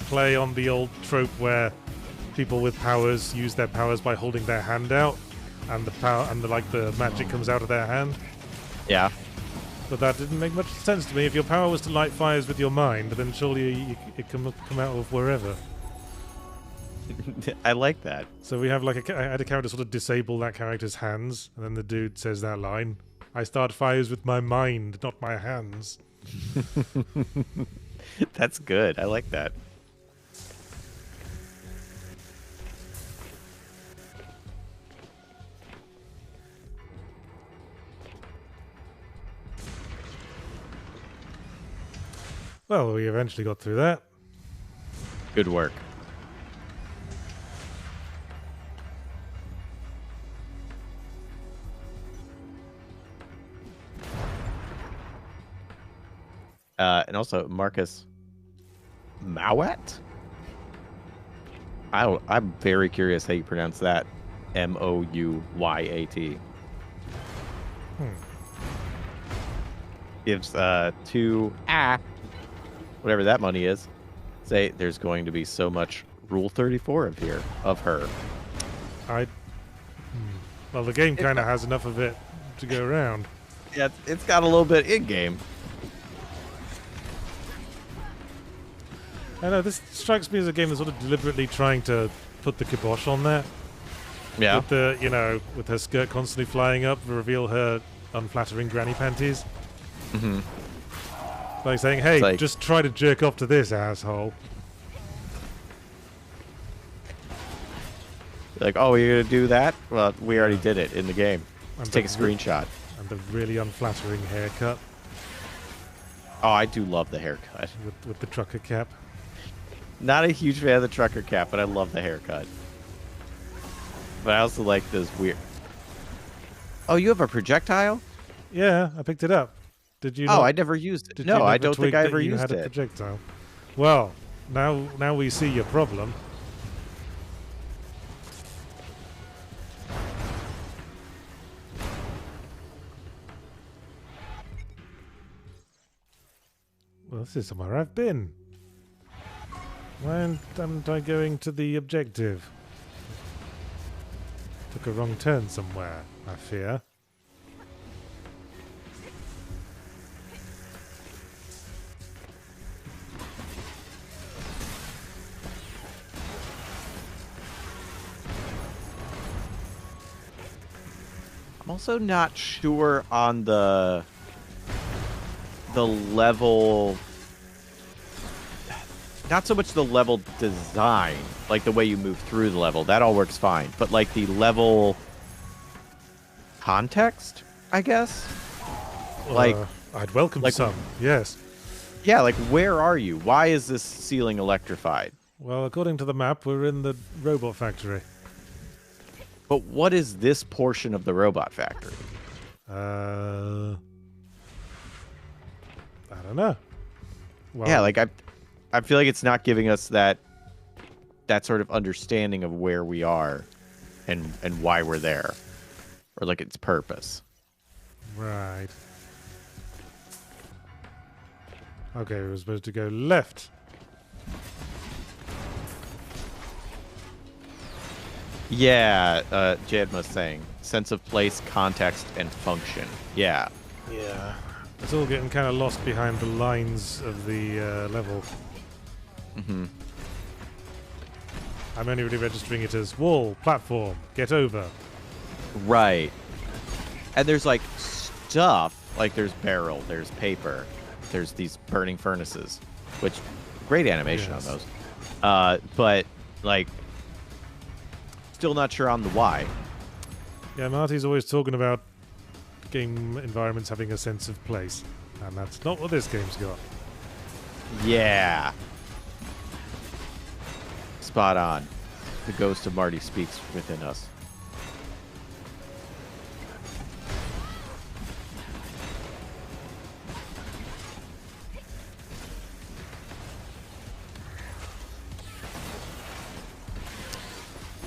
play on the old trope where people with powers use their powers by holding their hand out, and the magic comes out of their hand. Yeah. But that didn't make much sense to me. If your power was to light fires with your mind, then surely it can come out of wherever. I like that. So we have I had a character sort of disable that character's hands, and then the dude says that line. I start fires with my mind, not my hands. That's good. I like that. Well, we eventually got through that. Good work. And also Marcus Mowat? I'm very curious how you pronounce that. Mouyat. Gives to whatever that money is. Say there's going to be so much Rule 34 of her. Well, the game kind of has enough of it to go around. Yeah, it's got a little bit in game. I know, this strikes me as a game that's sort of deliberately trying to put the kibosh on that. Yeah. With with her skirt constantly flying up to reveal her unflattering granny panties. Mm-hmm. Like saying, hey, just try to jerk off to this, asshole. Like, oh, you're gonna do that? Well, we already did it in the game. Let's take a screenshot. And the really unflattering haircut. Oh, I do love the haircut. With the trucker cap. Not a huge fan of the trucker cap, but I love the haircut. But I also like this weird... Oh, you have a projectile? Yeah, I picked it up. Did you? Oh, I never used it. No, I don't think I ever used it. You had a projectile. Well, now we see your problem. Well, this is somewhere I've been. Why am I going to the objective? Took a wrong turn somewhere, I fear. I'm also not sure on the level, not so much the level design, like the way you move through the level, that all works fine, but like the level context, I guess? Like, I'd welcome some, yes. Yeah, like where are you? Why is this ceiling electrified? Well, according to the map, we're in the robot factory. But what is this portion of the robot factory? I don't know. Well, yeah, like I feel like it's not giving us that sort of understanding of where we are and why we're there, or like its purpose. Right. Okay, we were supposed to go left. Yeah, Jed was saying sense of place, context, and function. Yeah. Yeah. It's all getting kind of lost behind the lines of the level. Mm-hmm. I'm only really registering it as wall, platform, get over. Right. And there's like stuff Like there's barrel, there's paper, there's these burning furnaces, which great animation on those. But like, still not sure on the why. Yeah, Marty's always talking about game environments having a sense of place, and that's not what this game's got. Yeah. Spot on. The ghost of Marty speaks within us.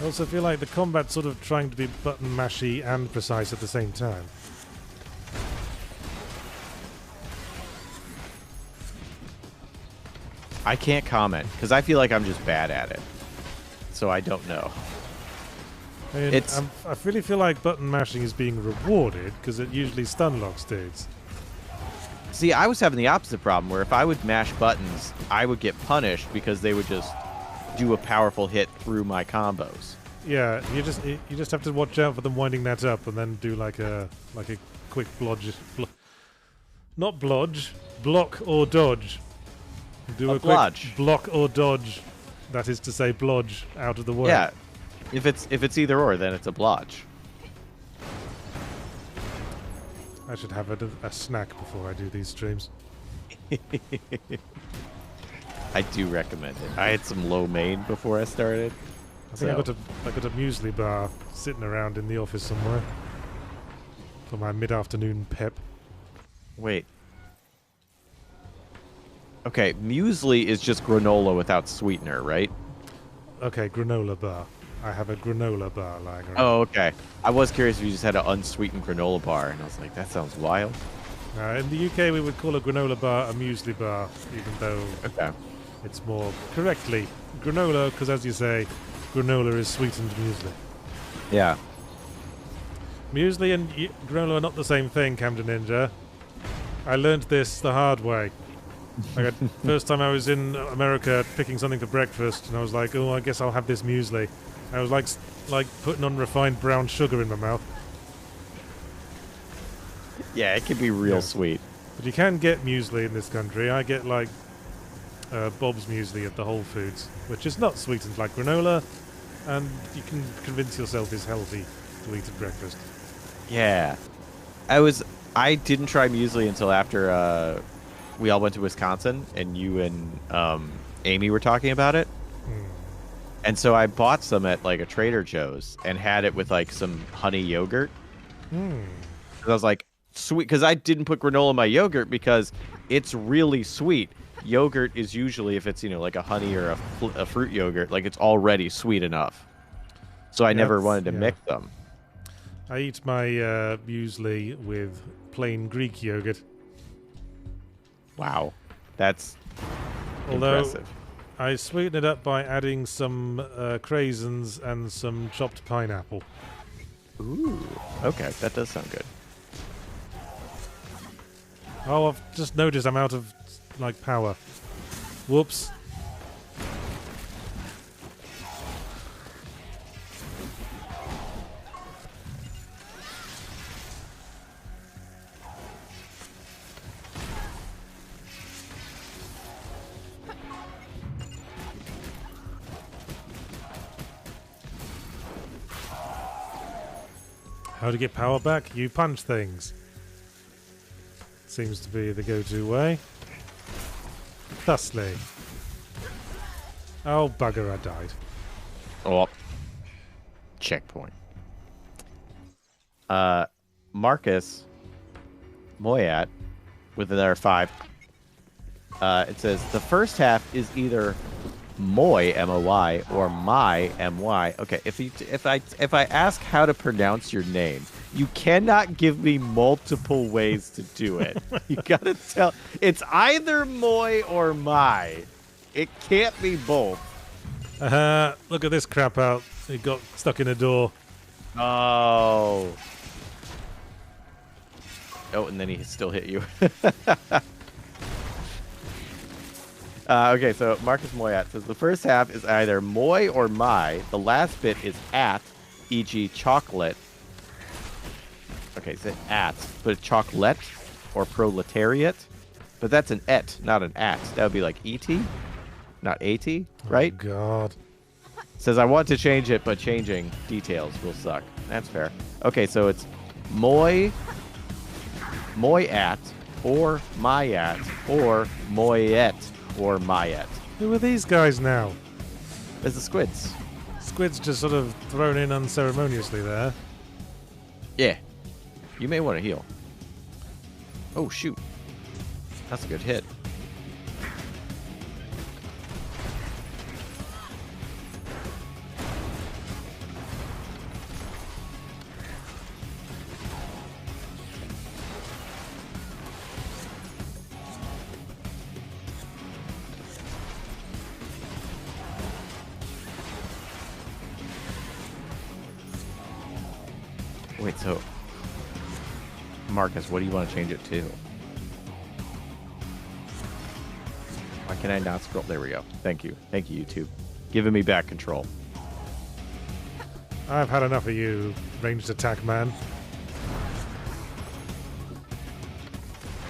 I also feel like the combat's sort of trying to be button mashy and precise at the same time. I can't comment because I feel like I'm just bad at it, so I don't know. I mean, I really feel like button mashing is being rewarded because it usually stun locks dudes. See, I was having the opposite problem where if I would mash buttons, I would get punished because they would just do a powerful hit through my combos. Yeah, you just have to watch out for them winding that up and then do like a quick blodge, not blodge, block or dodge. Do a quick blodge. Block or dodge. That is to say, blodge out of the way. Yeah, if it's either or, then it's a blodge. I should have a snack before I do these streams. I do recommend it. I had some lo mein before I started. I think I got a muesli bar sitting around in the office somewhere for my mid-afternoon pep. Wait. Okay, muesli is just granola without sweetener, right? Okay, granola bar. I have a granola bar lying around. Oh, okay. I was curious if you just had an unsweetened granola bar, and I was like, that sounds wild. In the UK, we would call a granola bar a muesli bar, even though it's more correctly granola, because as you say, granola is sweetened muesli. Yeah. Muesli and granola are not the same thing, Camden Ninja. I learned this the hard way. First time I was in America picking something for breakfast, and I was like, oh, I guess I'll have this muesli. I was like putting on refined brown sugar in my mouth. Yeah, it can be real sweet. But you can get muesli in this country. I get like Bob's muesli at the Whole Foods, which is not sweetened like granola, and you can convince yourself is healthy to eat at breakfast. Yeah. I didn't try muesli until after we all went to Wisconsin, and you and Amy were talking about it. And so I bought some at like a Trader Joe's and had it with like some honey yogurt. I was like, sweet, because I didn't put granola in my yogurt because it's really sweet. Yogurt is usually, if it's, like a honey or a fruit yogurt, like it's already sweet enough. So I never wanted to mix them. I eat my muesli with plain Greek yogurt. Wow. That's impressive. I sweeten it up by adding some craisins and some chopped pineapple. Ooh. Okay, that does sound good. Oh, I've just noticed I'm out of, power. Whoops. How to get power back? You punch things. Seems to be the go-to way. Thusly. Oh, bugger, I died. Oh. Checkpoint. Marcus Moyat with another 5. It says the first half is either Moy, M-O-Y, or My, M-Y. Okay, if I ask how to pronounce your name, you cannot give me multiple ways to do it. You gotta tell. It's either Moy or My. It can't be both. Look at this crap out. He got stuck in a door. Oh. Oh, and then he still hit you. Okay, so Marcus Moyat says the first half is either Moy or My. The last bit is at, e.g. chocolate. Okay, so at, but chocolate. or proletariat, but that's an et, not an at. That would be like et, not at, right? Oh, God. Says I want to change it, but changing details will suck. That's fair. Okay, so it's moi at, or myat, or moyet, or myet. Who are these guys now? There's the squids. Squid's just sort of thrown in unceremoniously there. Yeah. You may want to heal. Oh, shoot. That's a good hit. Wait, so Marcus, what do you want to change it to? Why can I not scroll? There we go. Thank you. Thank you, YouTube. Giving me back control. I've had enough of you, ranged attack man.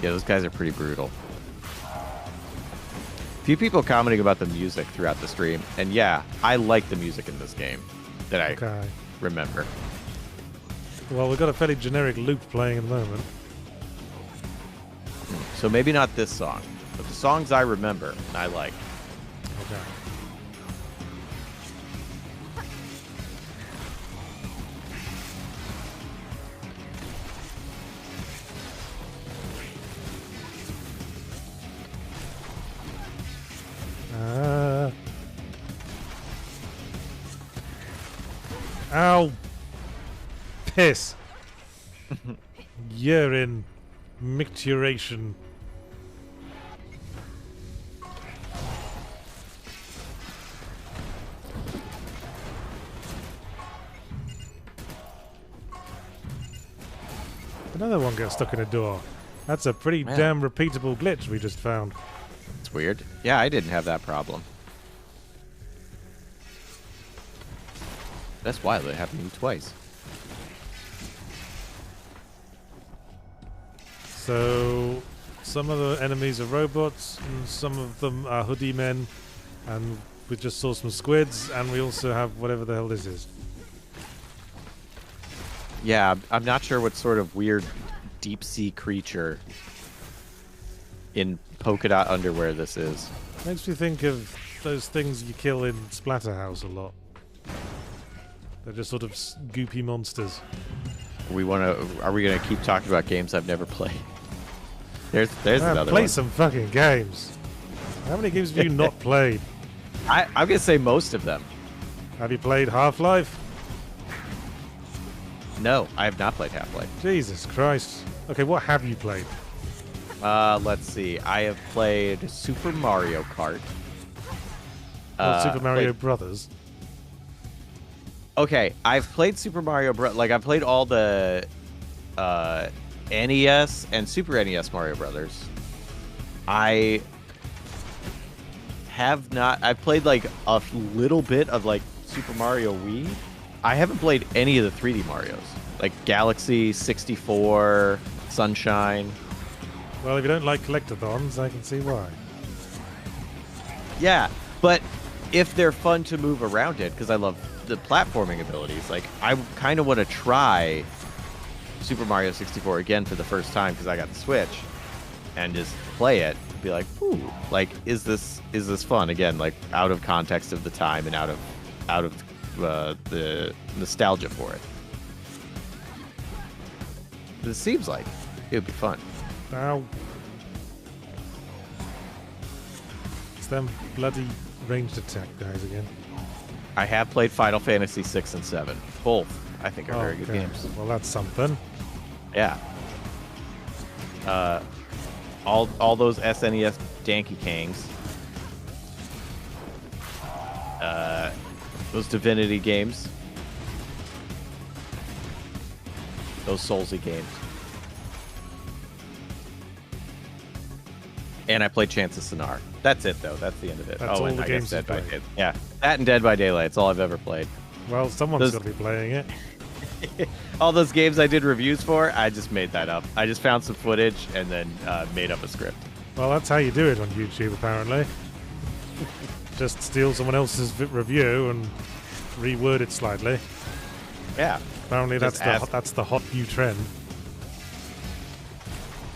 Yeah, those guys are pretty brutal. Few people commenting about the music throughout the stream, and yeah, I like the music in this game that I remember. Well, we've got a fairly generic loop playing at the moment. So maybe not this song, but the songs I remember and I like. Okay. Ow! Piss. Urine. Micturation. Another one gets stuck in a door. That's a pretty damn repeatable glitch we just found. It's weird. Yeah, I didn't have that problem. That's wild. It happened to me twice. So, some of the enemies are robots, and some of them are hoodie men, and we just saw some squids, and we also have whatever the hell this is. Yeah, I'm not sure what sort of weird deep sea creature in polka dot underwear this is. Makes me think of those things you kill in Splatterhouse a lot. They're just sort of goopy monsters. Are we gonna keep talking about games I've never played? There's another play one. some fucking games. How many games have you not played? I'm gonna say most of them. Have you played Half-Life? No, I have not played Half-Life. Jesus Christ. Okay, what have you played? Let's see. I have played Super Mario Kart. Super Mario Brothers. Okay, I've played Super Mario Bros. Like, I've played all the NES and Super NES Mario Brothers. I have not... I've played, like, a little bit of, like, Super Mario Wii. I haven't played any of the 3D Marios. Like, Galaxy, 64, Sunshine. Well, if you don't like collectathons, I can see why. Yeah, but if they're fun to move around it, because I love the platforming abilities, like, I kind of want to try Super Mario 64 again for the first time because I got the Switch and just play it and be like, ooh, like, is this fun again, like, out of context of the time and out of the nostalgia for it. It seems like it would be fun. Ow. It's them bloody ranged attack guys again. I have played Final Fantasy 6 and 7. Both, I think, are very good games. Well, that's something. Yeah. All those SNES Danky Kangs. Those Divinity games. Those Soulsy games. And I played Chance of Sonar. That's it, though. That's the end of it. That's all and the I games guess Dead by you've played. Daylight. Yeah, that and Dead by Daylight. It's all I've ever played. Well, someone's got to be playing it. All those games I did reviews for, I just made that up. I just found some footage and then made up a script. Well, that's how you do it on YouTube, apparently. Just steal someone else's review and reword it slightly. Yeah. Apparently, that's the hot new trend.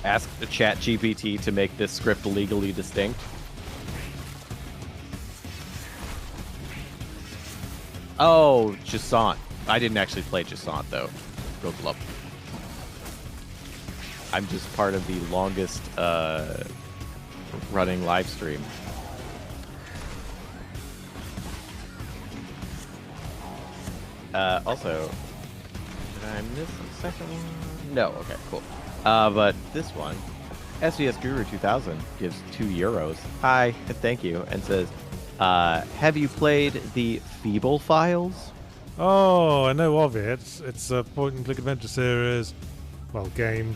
Ask the Chat GPT to make this script legally distinct. Oh, Jasant. I didn't actually play Jasant, though. Go club. I'm just part of the longest running live stream. Also, did I miss the second one? No, okay, cool. But this one, SVS Guru 2000 gives €2. Hi, and thank you, and says, have you played the Feeble Files? Oh, I know of it. It's a point-and-click adventure series, well, game,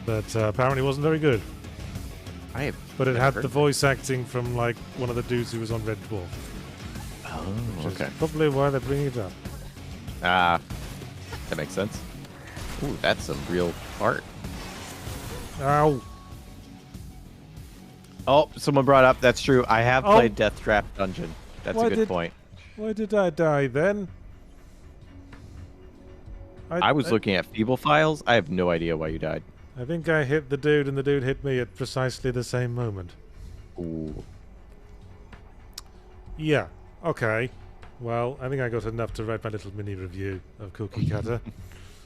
that apparently wasn't very good. But it had the voice acting from, like, one of the dudes who was on Red Dwarf. Oh, okay. Probably why they're bringing it up. That makes sense. Ooh, that's some real art. Ow. Oh, someone brought up, that's true. I have played Death Trap Dungeon. That's a good point. Why did I die then? I was looking at Feeble Files. I have no idea why you died. I think I hit the dude and the dude hit me at precisely the same moment. Ooh. Yeah, okay. Well, I think I got enough to write my little mini review of Cookie Cutter.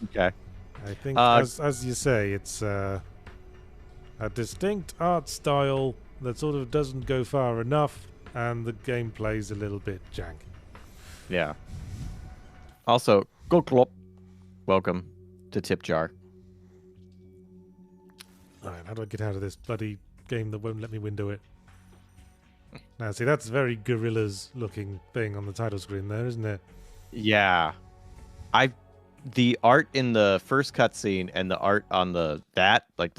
Okay. I think, as you say, it's a distinct art style that sort of doesn't go far enough, and the gameplay's a little bit jank. Yeah. Also, go Klop. Welcome to Tip Jar. Alright, how do I get out of this bloody game that won't let me window it? Now, see, that's a very Gorillaz looking thing on the title screen there, isn't it? Yeah. The art in the first cutscene and the art on the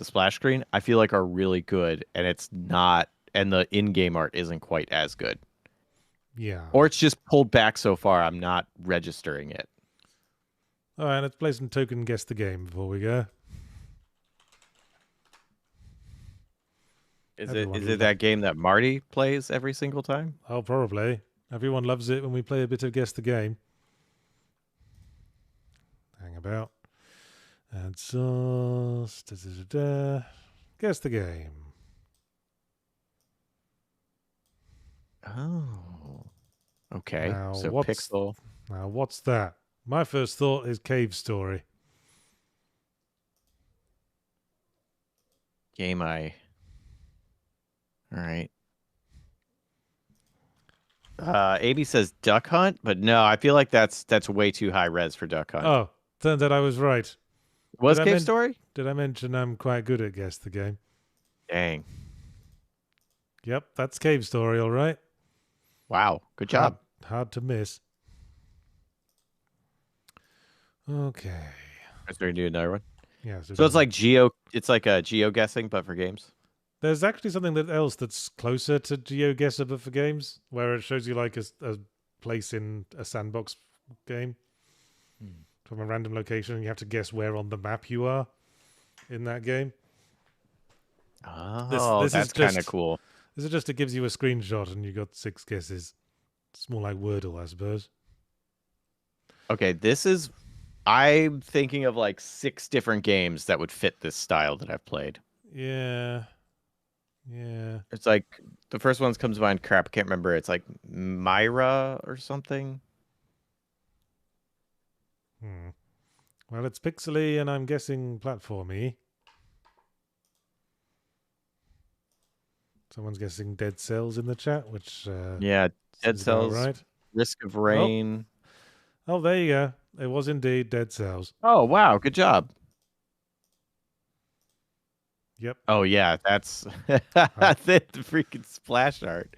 splash screen, I feel like are really good, and it's not, and the in-game art isn't quite as good. Yeah. Or it's just pulled back so far, I'm not registering it. Alright, let's play some token guess the game before we go. Is it that game that Marty plays every single time? Oh, probably. Everyone loves it when we play a bit of guess the game. Hang about. And sauce. Guess the game. Oh. Okay. Now, so Pixel. Now, what's that? My first thought is Cave Story. Game All right. Amy says Duck Hunt, but no, I feel like that's way too high res for Duck Hunt. Oh, turns out I was right. Was Cave Story? Did I mention I'm quite good at guess the game? Dang. Yep, that's Cave Story, all right. Wow, good job. Hard to miss. Okay. Let's do another one. Yeah. So it's like a geo guessing, but for games. There's actually something else that's closer to GeoGuessr but for games, where it shows you like a place in a sandbox game from a random location, and you have to guess where on the map you are in that game. Oh, that's kind of cool. This is just, it gives you a screenshot and you got 6 guesses. It's more like Wordle, I suppose. Okay, I'm thinking of like 6 different games that would fit this style that I've played. Yeah. Yeah. It's like the first one comes to mind. Crap, I can't remember. It's like Myra or something. Well, it's pixely and I'm guessing platformy. Someone's guessing Dead Cells in the chat, which yeah, Dead Cells. Right. Risk of Rain. Oh, there you go. It was indeed Dead Cells. Oh wow, good job. Yep. Oh yeah, that's the freaking splash art.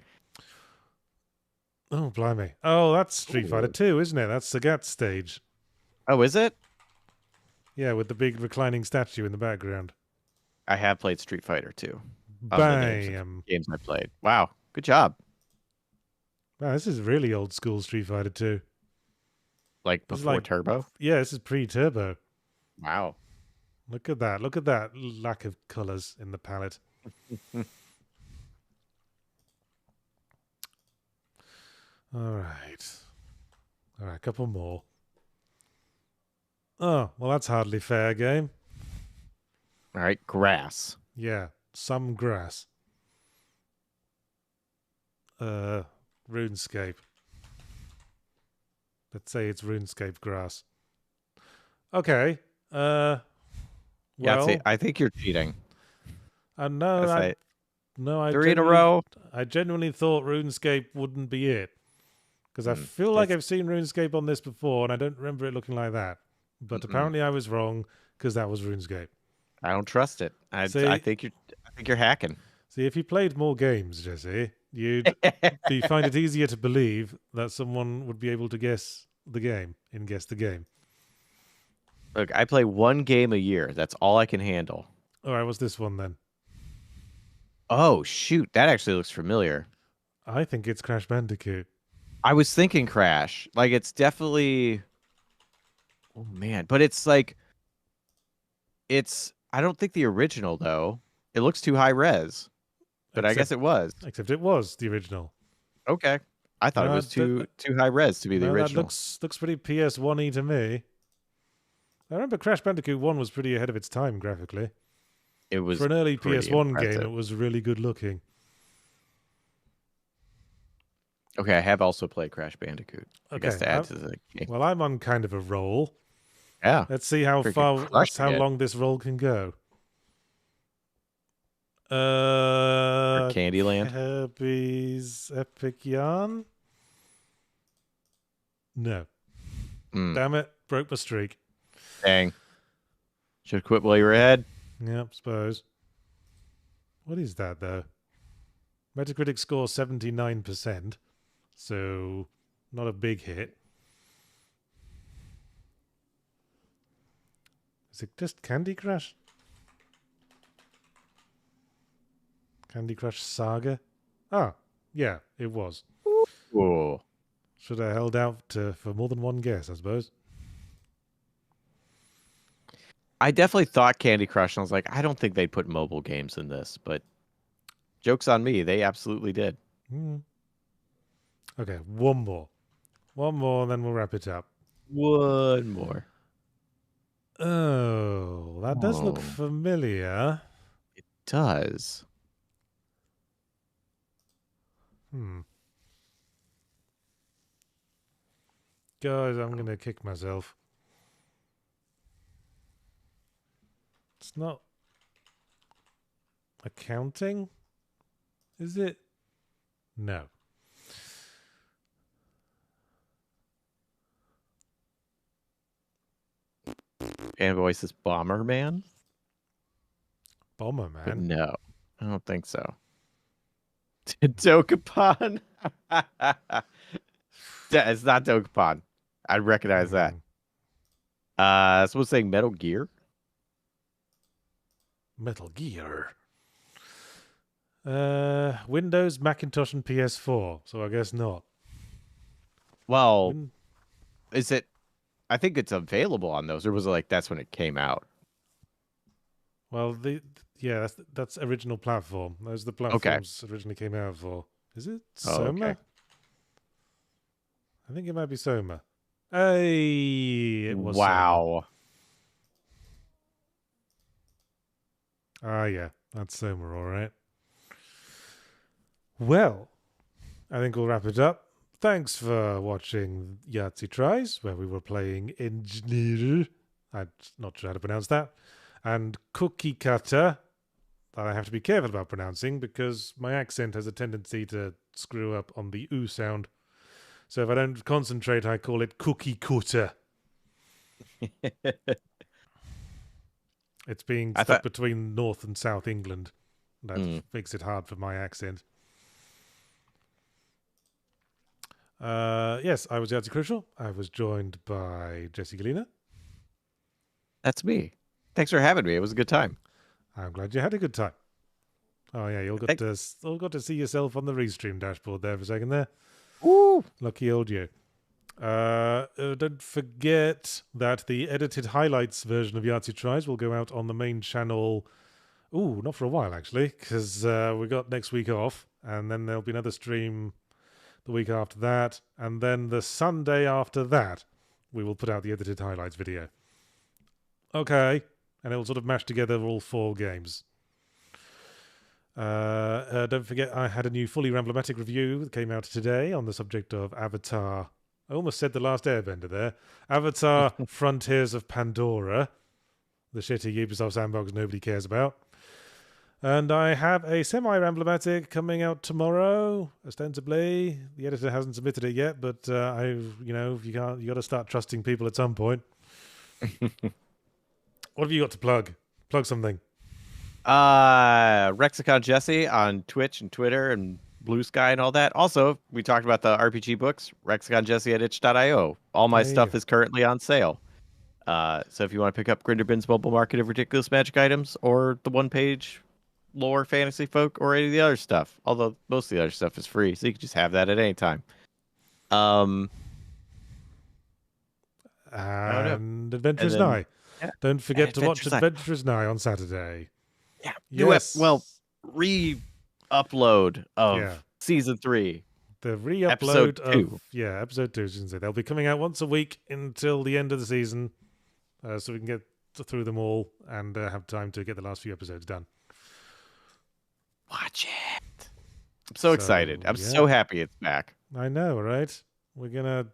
Oh blimey! Oh, that's Street Fighter 2, isn't it? That's Sagat's stage. Oh, is it? Yeah, with the big reclining statue in the background. I have played Street Fighter 2. Bam! Games I played. Wow, good job. Wow, this is really old school Street Fighter 2. Like This is before like- turbo? Yeah, this is pre-turbo. Wow. Look at that. Look at that lack of colours in the palette. All right. All right, a couple more. Oh, well, that's hardly fair, game. All right, grass. Yeah, some grass. RuneScape. Let's say it's RuneScape grass. Okay. Well, I think you're cheating. no, That's I 3 in a genuinely- row. I genuinely thought RuneScape wouldn't be it. Because I feel like I've seen RuneScape on this before, and I don't remember it looking like that. But apparently I was wrong, because that was RuneScape. I don't trust it. I think you're hacking. See, if you played more games, Jesse, you'd find it easier to believe that someone would be able to guess the game. Look, I play 1 game a year. That's all I can handle. All right, what's this one then? Oh, shoot. That actually looks familiar. I think it's Crash Bandicoot. I was thinking Crash. Like, it's definitely... Oh, man. But it's like... I don't think the original, though. It looks too high res. But I guess it was. Except it was the original. Okay. I thought it was too high res to be the original. That looks pretty PS1-y to me. I remember Crash Bandicoot 1 was pretty ahead of its time graphically. It was for an early pretty PS1 impressive. game. It was really good looking. Okay, I have also played Crash Bandicoot. I guess to add to the game. Well, I'm on kind of a roll. Yeah. Let's see how Freaking crushing it. long this roll can go. Or Candyland. Kirby's Epic Yarn? No. Damn it. Broke my streak. Dang. Should have quit while you were ahead. Yep, suppose. What is that, though? Metacritic score 79%. So, not a big hit. Is it just Candy Crush? Candy Crush Saga? Ah, yeah, it was. Whoa. Should have held out for more than one guess, I suppose. I definitely thought Candy Crush, and I was like, I don't think they'd put mobile games in this, but joke's on me. They absolutely did. Okay, one more. One more, and then we'll wrap it up. One more. Oh, that does look familiar. It does. Guys, I'm going to kick myself. It's not accounting, is it? No. And voice is Bomberman? But Bomberman? no, I don't think so. Dokapon? It's not Dokapon. I recognize that. Someone's saying Metal Gear? Metal Gear. Windows, Macintosh, and PS4. So I guess not. Well, is it? I think it's available on those, or was it like that's when it came out? Well, that's original platform. Those are the platforms originally came out for. Is it Soma? Okay. I think it might be Soma. Hey, it was Wow. Soma. Ah, yeah, that's Soma, all right. Well, I think we'll wrap it up. Thanks for watching Yahtzee Tries, where we were playing Enjenir. I'm not sure how to pronounce that. And Cookie Cutter, that I have to be careful about pronouncing because my accent has a tendency to screw up on the oo sound. So if I don't concentrate, I call it Cookie Cutter. It's being stuck between North and South England. That makes it hard for my accent. Yes, I was Yahtzee Crucial. I was joined by Jesse Galena. That's me. Thanks for having me. It was a good time. I'm glad you had a good time. Oh yeah, you all got to see yourself on the restream dashboard there for a second there. Woo! Lucky old you. Don't forget that the edited highlights version of Yahtzee Tries will go out on the main channel. Ooh, not for a while, actually, because we got next week off, and then there'll be another stream the week after that, and then the Sunday after that, we will put out the edited highlights video. Okay, and it will sort of mash together all 4 games. Don't forget, I had a new fully Ramblematic review that came out today on the subject of Avatar. I almost said The Last Airbender there. Avatar Frontiers of Pandora, the shitty Ubisoft sandbox nobody cares about. And I have a semi-Ramblematic coming out tomorrow, ostensibly. The editor hasn't submitted it yet, but you got to start trusting people at some point. What have you got to plug? Plug something. Rexicon Jesse on Twitch and Twitter and Blue Sky and all that. Also, we talked about the RPG books. Rexicon Jesse at itch.io. All my stuff is currently on sale. So if you want to pick up Grinderbin's Mobile Market of Ridiculous Magic Items or the one-page lore fantasy folk or any of the other stuff, although most of the other stuff is free, so you can just have that at any time. And Adventurous Night. Yeah. Don't forget to watch Adventurous Night on Saturday. Yeah. Yes. Re-upload of season 3. The re-upload of episode 2. They'll be coming out once a week until the end of the season, so we can get through them all and have time to get the last few episodes done. Watch it. I'm so excited. I'm so happy it's back. I know, right? We're gonna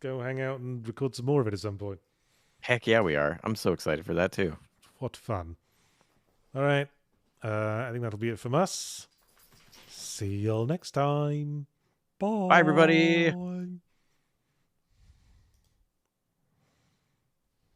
go hang out and record some more of it at some point. Heck yeah, we are. I'm so excited for that too. What fun. All right. I think that'll be it from us. See y'all next time. Bye. Bye, everybody.